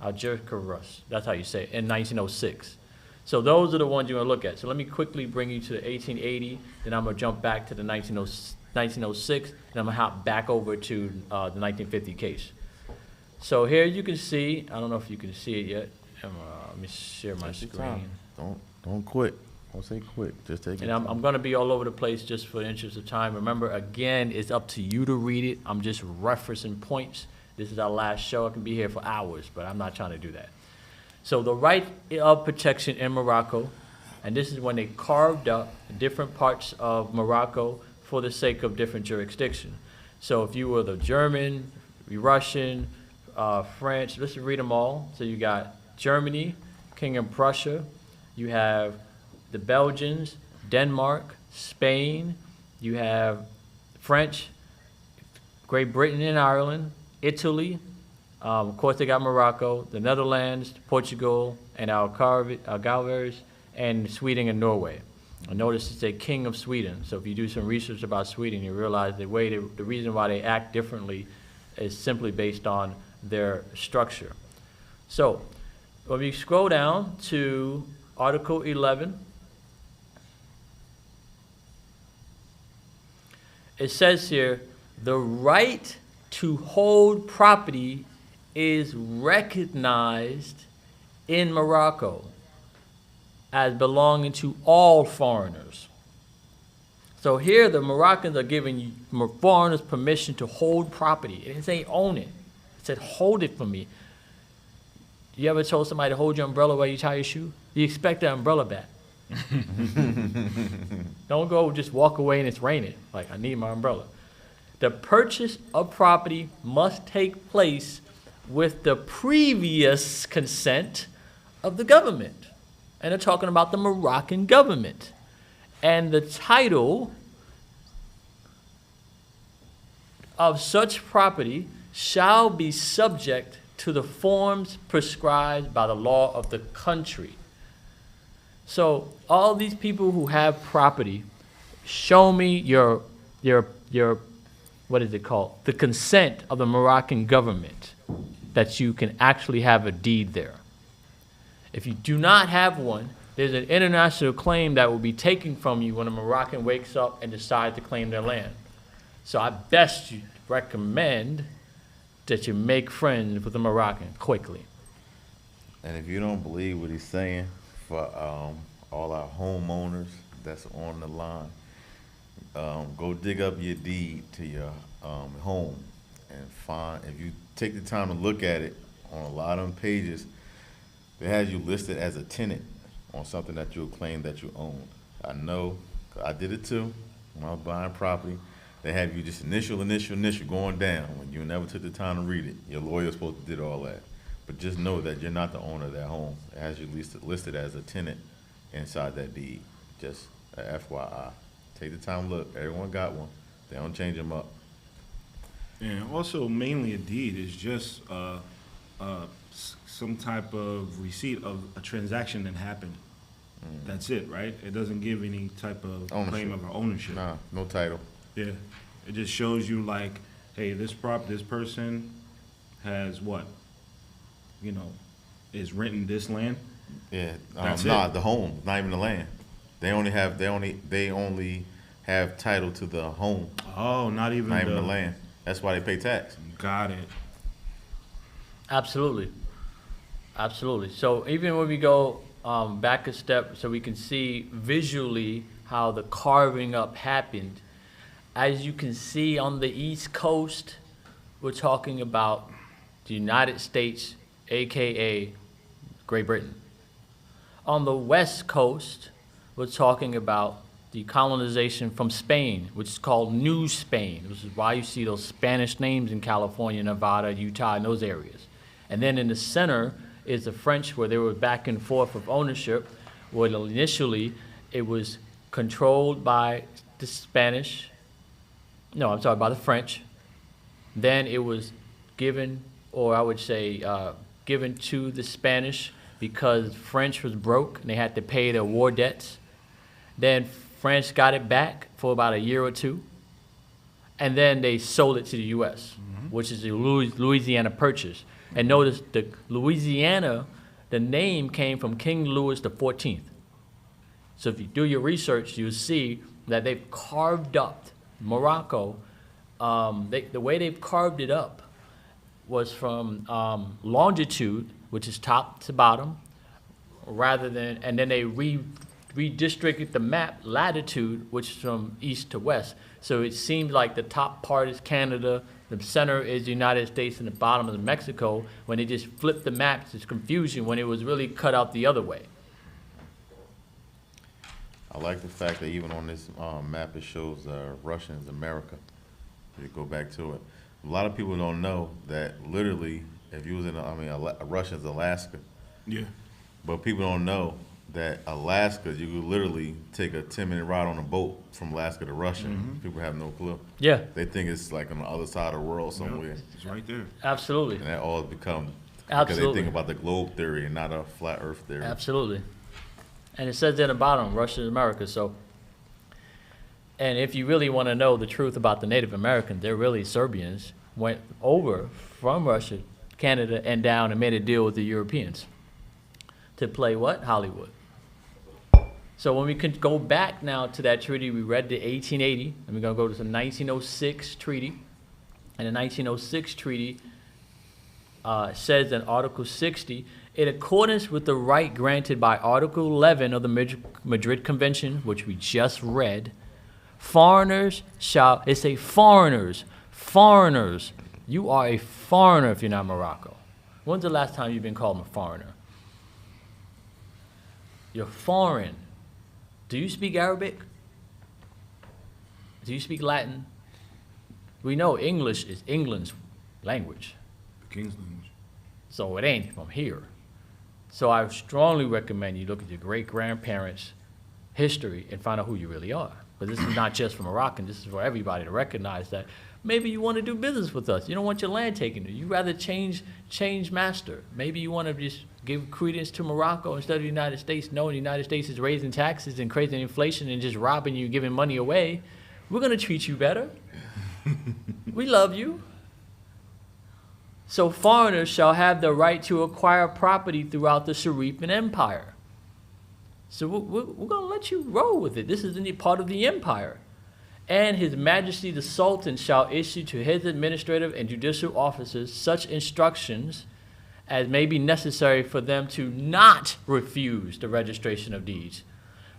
Algeciras, that's how you say it, in 1906. So those are the ones you're going to look at. So let me quickly bring you to the 1880, then I'm going to jump back to the 1906, and I'm going to hop back over to the 1950 case. So here you can see, I don't know if you can see it yet. Let me share my Take your time. screen. Don't quit. Don't say quit. Just take And it. I'm going to be all over the place just for the interest of time. Remember, again, it's up to you to read it. I'm just referencing points. This is our last show. I can be here for hours, but I'm not trying to do that. So the right of protection in Morocco, and this is when they carved up different parts of Morocco for the sake of different jurisdiction. So if you were the German, Russian, French, let's read them all. So you got Germany, King of Prussia, you have the Belgians, Denmark, Spain, you have French, Great Britain and Ireland, Italy, of course they got Morocco, the Netherlands, Portugal, and Algarves, and Sweden and Norway. And notice it's a king of Sweden. So if you do some research about Sweden, you realize the reason why they act differently is simply based on their structure. So when we scroll down to Article 11, it says here, the right to hold property is recognized in Morocco as belonging to all foreigners. So here the Moroccans are giving foreigners permission to hold property. It didn't say own it. It said hold it for me. You ever told somebody to hold your umbrella while you tie your shoe? You expect that umbrella back. Don't go just walk away and it's raining. Like, I need my umbrella. The purchase of property must take place with the previous consent of the government. And they're talking about the Moroccan government. And the title of such property shall be subject to the forms prescribed by the law of the country. So all these people who have property, show me your what is it called? The consent of the Moroccan government that you can actually have a deed there. If you do not have one, there's an international claim that will be taken from you when a Moroccan wakes up and decides to claim their land. So I best recommend that you make friends with a Moroccan quickly. And if you don't believe what he's saying, for all our homeowners that's on the line, go dig up your deed to your home and find, if you take the time to look at it, on a lot of them pages, it has you listed as a tenant on something that you'll claim that you own. I know, 'cause I did it too when I was buying property. They have you just initial going down when you never took the time to read it. Your lawyer's supposed to do all that. But just know that you're not the owner of that home. It has you listed as a tenant inside that deed. Just a FYI. Take the time to look. Everyone got one. They don't change them up. And also, mainly a deed is just some type of receipt of a transaction that happened. That's it, right? It doesn't give any type of claim of ownership. Nah, no title. Yeah, it just shows you like, hey, this person has what? You know, is renting this land. Yeah, That's nah, it. the home, not even the land. They only have title to the home, Oh, not even not even the land. That's why they pay tax. Got it. Absolutely. Absolutely. So even when we go back a step so we can see visually how the carving up happened, as you can see on the East Coast, we're talking about the United States, AKA Great Britain. On the West Coast, we're talking about the colonization from Spain, which is called New Spain, which is why you see those Spanish names in California, Nevada, Utah, and those areas. And then in the center is the French, where they were back and forth of ownership, where initially it was controlled by the Spanish, no, I'm sorry, by the French. Then it was given, or I would say given to the Spanish because French was broke and they had to pay their war debts. Then France got it back for about a year or two, and then they sold it to the U.S., which is the Louisiana Purchase. And notice the Louisiana, the name came from King Louis XIV. So if you do your research, you'll see that they've carved up Morocco. The way they've carved it up was from longitude, which is top to bottom, rather than, and then they redistricted the map latitude, which is from east to west. So it seems like the top part is Canada, the center is the United States, and the bottom is Mexico. When they just flipped the maps, it's confusion when it was really cut out the other way. I like the fact that even on this map it shows Russians, America. If you go back to it, a lot of people don't know that literally, if you was in, Russia's Alaska, Yeah. but people don't know that Alaska, you could literally take a 10-minute ride on a boat from Alaska to Russia. People have no clue. Yeah, They think it's like on the other side of the world somewhere, It's right there. absolutely. and that all has become because they Absolutely. think about the globe theory and not a flat Earth theory. Absolutely. And it says there at the bottom, Russia is America. So, and if you really want to know the truth about the Native Americans, they're really Serbians, went over from Russia, Canada, and down and made a deal with the Europeans to play what? Hollywood. So when we could go back now to that treaty, we read the 1880, and we're going to go to the 1906 treaty. And the 1906 treaty says in Article 60, in accordance with the right granted by Article 11 of the Madrid Convention, which we just read, foreigners shall, it say foreigners, you are a foreigner if you're not Morocco. When's the last time you've been called a foreigner? You're foreign. Do you speak Arabic? Do you speak Latin? We know English is England's language, The King's language. so it ain't from here. So I strongly recommend you look at your great-grandparents' history and find out who you really are. But this is not just for Moroccan, this is for everybody to recognize that maybe you want to do business with us. You don't want your land taken. You'd rather change master. Maybe you want to just give credence to Morocco instead of the United States, knowing the United States is raising taxes and creating inflation and just robbing you, giving money away. We're going to treat you better. We love you. So foreigners shall have the right to acquire property throughout the Sharifian Empire. So we're going to let you roll with it. This is part of the empire. And His Majesty the Sultan shall issue to his administrative and judicial officers such instructions as may be necessary for them to not refuse the registration of deeds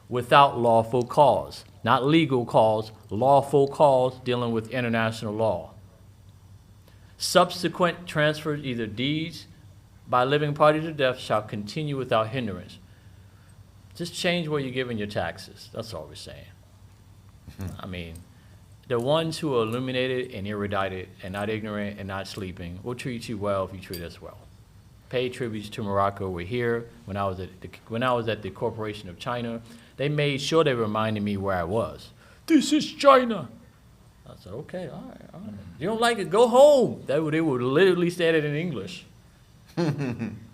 without lawful cause. Not legal cause, lawful cause dealing with international law. Subsequent transfers, either deeds by living party to death, shall continue without hindrance. Just change where you're giving your taxes. That's all we're saying. I mean, the ones who are illuminated and erudited and not ignorant and not sleeping will treat you well if you treat us well. Pay tributes to Morocco. We're here. When I was at the Corporation of China, they made sure they reminded me where I was. This is China. I said, okay, all right, all right. You don't like it, go home. They would literally say it in English.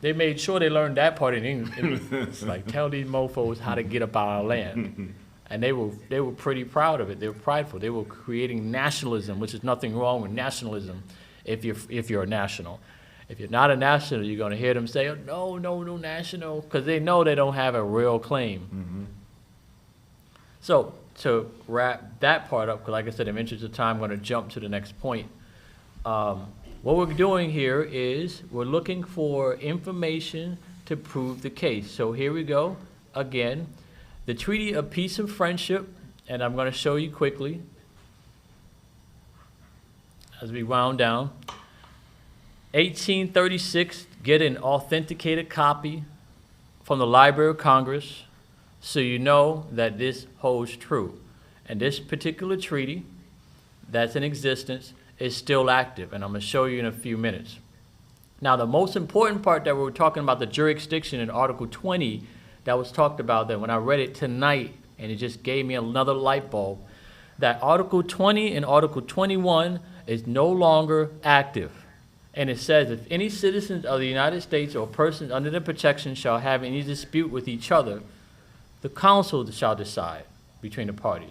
They made sure they learned that part in English. It's like, tell these mofos how to get up out of our land. And they were pretty proud of it. They were prideful. They were creating nationalism, which is nothing wrong with nationalism if you're a national. If you're not a national, you're going to hear them say, oh, no national, because they know they don't have a real claim. Mm-hmm. So to wrap that part up, because like I said, in the interest of time, I'm going to jump to the next point. What we're doing here is we're looking for information to prove the case. So here we go. Again, the Treaty of Peace and Friendship, and I'm going to show you quickly as we wound down. 1836, get an authenticated copy from the Library of Congress so you know that this holds true. And this particular treaty that's in existence is still active, and I'm going to show you in a few minutes. Now, the most important part that we were talking about, the jurisdiction in Article 20, that was talked about, that when I read it tonight, and it just gave me another light bulb, that Article 20 and Article 21 is no longer active. And it says, if any citizens of the United States or persons under their protection shall have any dispute with each other, the council shall decide between the parties.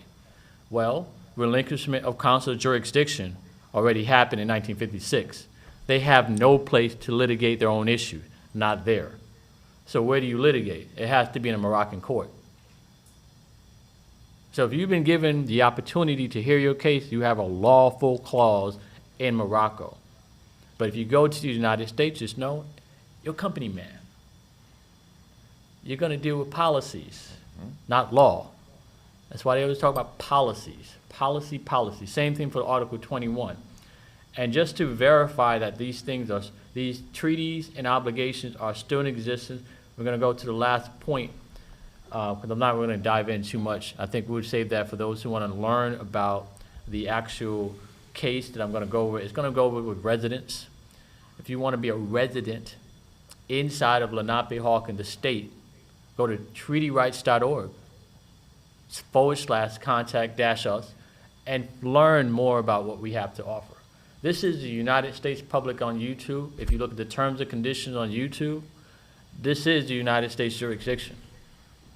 Well, relinquishment of council jurisdiction already happened in 1956. They have no place to litigate their own issue, not there. So where do you litigate? It has to be in a Moroccan court. So if you've been given the opportunity to hear your case, you have a lawful clause in Morocco. But if you go to the United States, just know you're a company man. You're going to deal with policies, not law. That's why they always talk about policies. Policy. Same thing for Article 21. And just to verify that these treaties and obligations are still in existence, we're going to go to the last point, because I'm not going to dive in too much. I think we would save that for those who want to learn about the actual case that I'm going to go over. It's going to go over with residents. If you want to be a resident inside of Lenape-Hawken, the state, go to treatyrights.org/contact-us and learn more about what we have to offer. This is the United States public on YouTube. If you look at the terms and conditions on YouTube, this is the United States jurisdiction.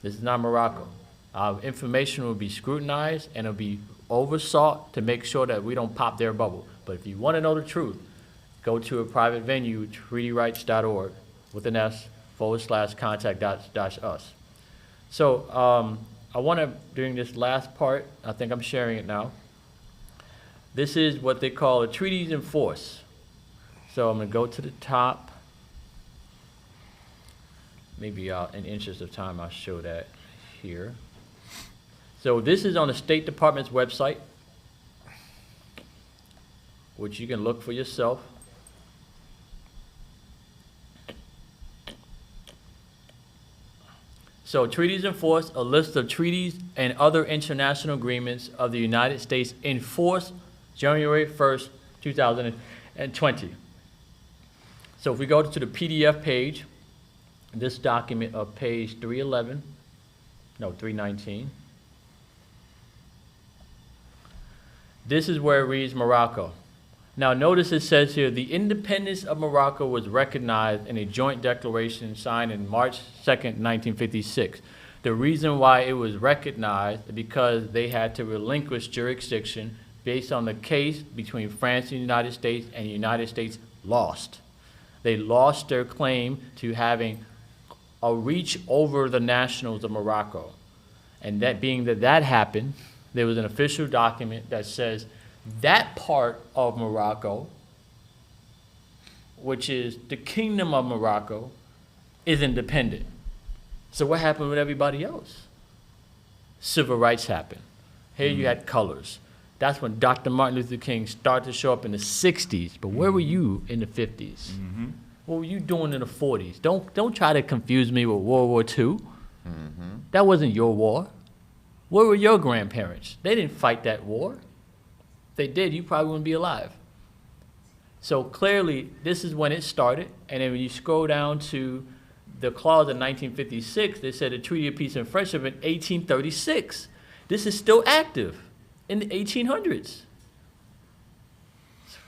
This is not Morocco. Our information will be scrutinized and it'll be oversought to make sure that we don't pop their bubble. But if you want to know the truth, go to a private venue, treatyrights.org with an S/contact-us. So I want to, during this last part, I think I'm sharing it now. This is what they call the treaties in force. So I'm going to go to the top. Maybe in interest of time, I'll show that here. So this is on the State Department's website, which you can look for yourself. So treaties in force, a list of treaties and other international agreements of the United States in force January 1st, 2020. So if we go to the PDF page, this document of page 319. This is where it reads Morocco. Now notice it says here, the independence of Morocco was recognized in a joint declaration signed in March 2nd, 1956. The reason why it was recognized is because they had to relinquish jurisdiction based on the case between France and the United States, and the United States lost. They lost their claim to having a reach over the nationals of Morocco. And that being that happened, there was an official document that says that part of Morocco, which is the Kingdom of Morocco, is independent. So what happened with everybody else? Civil rights happened. Here you had colors. That's when Dr. Martin Luther King started to show up in the 60s. But where were you in the 50s? What were you doing in the 40s? Don't try to confuse me with World War II. That wasn't your war. Where were your grandparents? They didn't fight that war. If they did, you probably wouldn't be alive. So clearly, this is when it started. And then when you scroll down to the clause in 1956, they said the Treaty of Peace and Friendship in 1836. This is still active in the 1800s.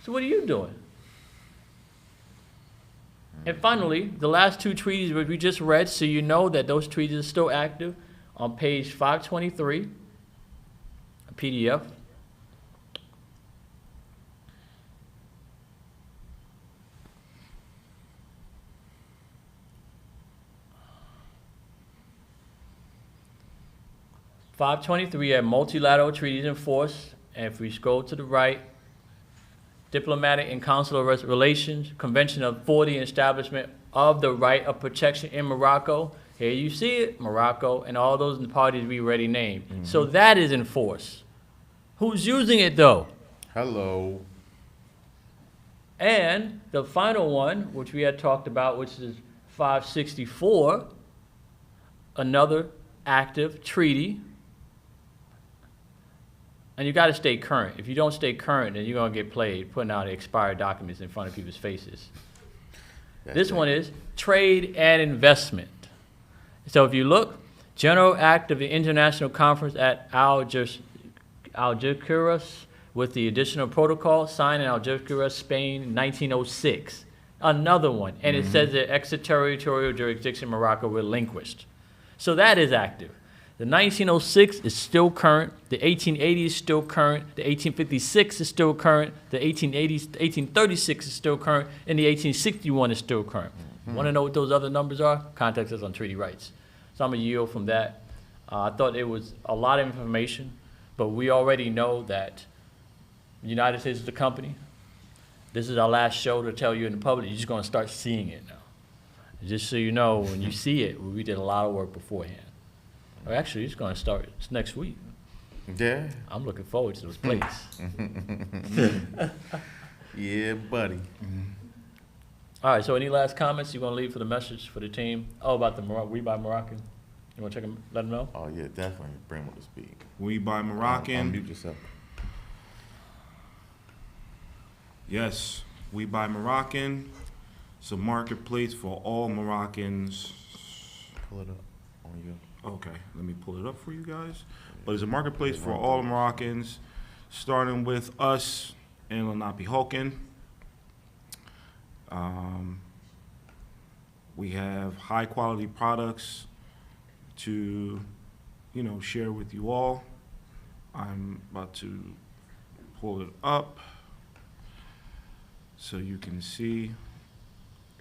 So what are you doing? And finally, the last two treaties which we just read, so you know that those treaties are still active, on page 523, a PDF. (523) have multilateral treaties in force, and if we scroll to the right, diplomatic and consular relations, Convention of 40, establishment of the right of protection in Morocco. Here you see it, Morocco, and all those parties we already named. So that is in force. Who's using it though? Hello. And the final one, which we had talked about, which is 564, another active treaty. And you got to stay current. If you don't stay current, then you're going to get played putting out expired documents in front of people's faces. This one is trade and investment. So if you look, General Act of the International Conference at Algeciras with the additional protocol signed in Algeciras, Spain, 1906. Another one. And it says that extraterritorial jurisdiction Morocco relinquished. So that is active. The 1906 is still current. The 1880 is still current. The 1856 is still current. The 1836 is still current. And the 1861 is still current. Want to know what those other numbers are? Contact us on treaty rights. So I'm going to yield from that. I thought it was a lot of information, but we already know that the United States is the company. This is our last show to tell you in the public. You're just going to start seeing it now. Just so you know, when you see it, we did a lot of work beforehand. Or actually, it's going to start next week. Yeah. I'm looking forward to those plays. Yeah, buddy. All right, so any last comments you want to leave for the message for the team? Oh, about the We Buy Moroccan. You want to check them, let them know? Oh, yeah, definitely. Bring them to speak. We Buy Moroccan. Unmute yourself. Yes, We Buy Moroccan. It's a marketplace for all Moroccans. Pull it up on you. Okay, let me pull it up for you guys. But it's a marketplace for all Moroccans, starting with us in Lenape Hulkin. We have high quality products to, share with you all. I'm about to pull it up so you can see,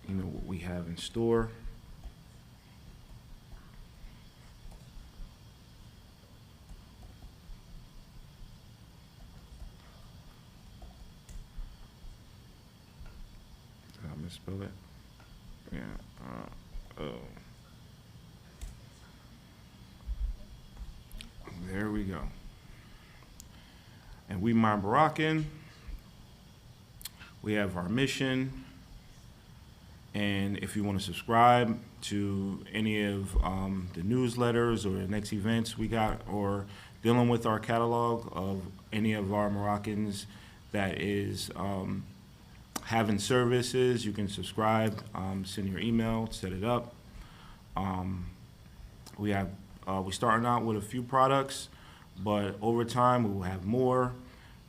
what we have in store. Did I misspell it? Yeah. There we go. And We My Moroccan, we have our mission. And if you want to subscribe to any of the newsletters or the next events we got, or dealing with our catalog of any of our Moroccans that is having services, you can subscribe, send your email, set it up. We're starting out with a few products, but over time we will have more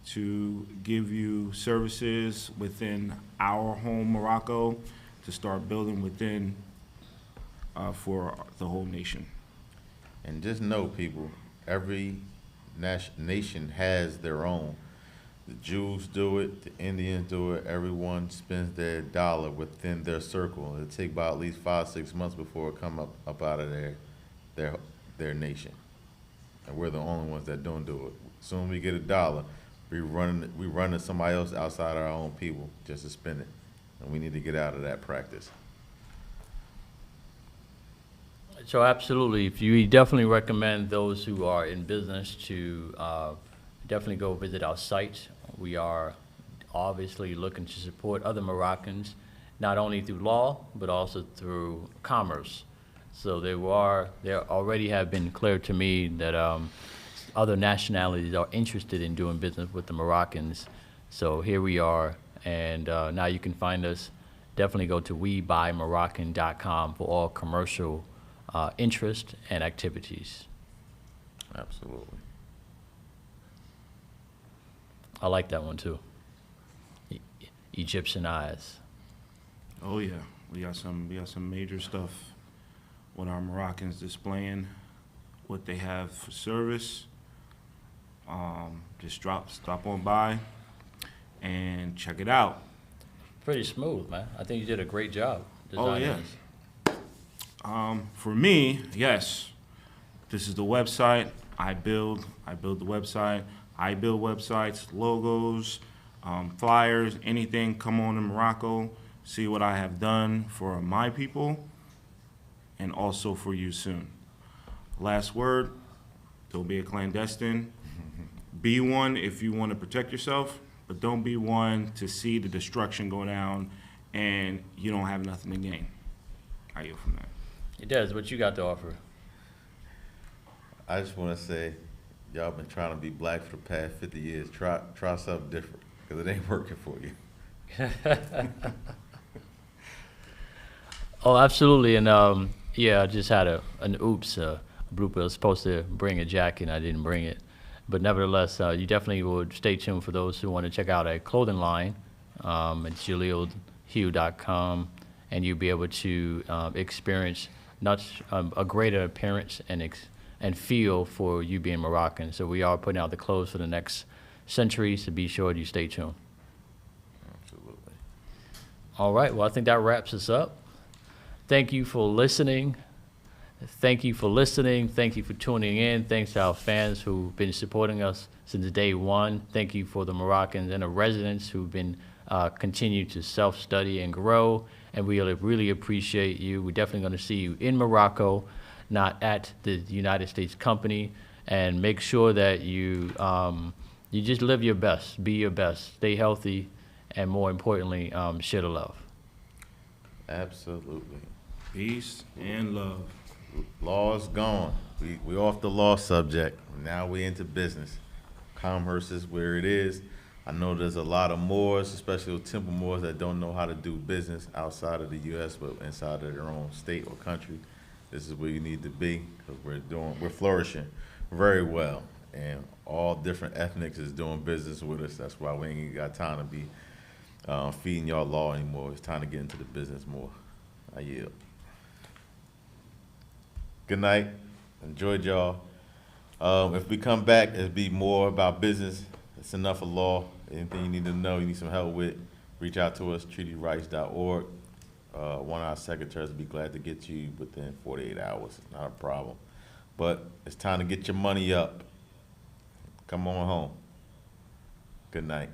to give you services within our home Morocco to start building within for the whole nation. And just know, people, every nation has their own. The Jews do it, the Indians do it, everyone spends their dollar within their circle. It'll take about at least 5-6 months before it come up out of their nation. and we're the only ones that don't do it. Soon as we get $1, we run to somebody else outside our own people just to spend it, and we need to get out of that practice. So absolutely, if you definitely recommend those who are in business to definitely go visit our site. We are obviously looking to support other Moroccans, not only through law, but also through commerce. So there already have been clear to me that other nationalities are interested in doing business with the Moroccans. So here we are, and now you can find us. Definitely go to WeBuyMoroccan.com for all commercial interest and activities. Absolutely. I like that one too. Egyptian eyes. Oh yeah, we got some major stuff with our Moroccans displaying what they have for service. Just stop on by and check it out. Pretty smooth, man. I think you did a great job Oh, designing yeah. this. For me, yes, this is the website. I build the website. I build websites, logos, flyers, anything. Come on to Morocco, see what I have done for my people and also for you soon. Last word, don't be a clandestine. Be one if you want to protect yourself, but don't be one to see the destruction go down and you don't have nothing to gain. I yield from that. It does. What you got to offer? I just want to say, y'all been trying to be black for the past 50 years. Try something different, because it ain't working for you. Oh, absolutely. And yeah, I just had an oops blooper. I was supposed to bring a jacket and I didn't bring it. But nevertheless, you definitely would stay tuned for those who want to check out a clothing line at Jaleel-Hu.com, and you'll be able to experience not a greater appearance and feel for you being Moroccan. So we are putting out the clothes for the next century, so be sure you stay tuned. Absolutely. All right, well, I think that wraps us up. Thank you for listening. Thank you for listening. Thank you for tuning in. Thanks to our fans who've been supporting us since day one. Thank you for the Moroccans and the residents who've been continue to self-study and grow. And we really appreciate you. We're definitely going to see you in Morocco, not at the United States company. And make sure that you you just live your best, be your best, stay healthy, and more importantly, share the love. Absolutely. Peace and love. Law's gone. We off the law subject. Now we into business. Commerce is where it is. I know there's a lot of Moors, especially with Temple Moors, that don't know how to do business outside of the U.S., but inside of their own state or country. This is where you need to be, because we're flourishing very well, and all different ethnics is doing business with us. That's why we ain't got time to be feeding y'all law anymore. It's time to get into the business more. I yield. Good night. Enjoyed y'all. If we come back, it'll be more about business. It's enough of law. Anything you need to know, you need some help with, reach out to us, treatyrights.org. One of our secretaries will be glad to get to you within 48 hours. It's not a problem. But it's time to get your money up. Come on home. Good night.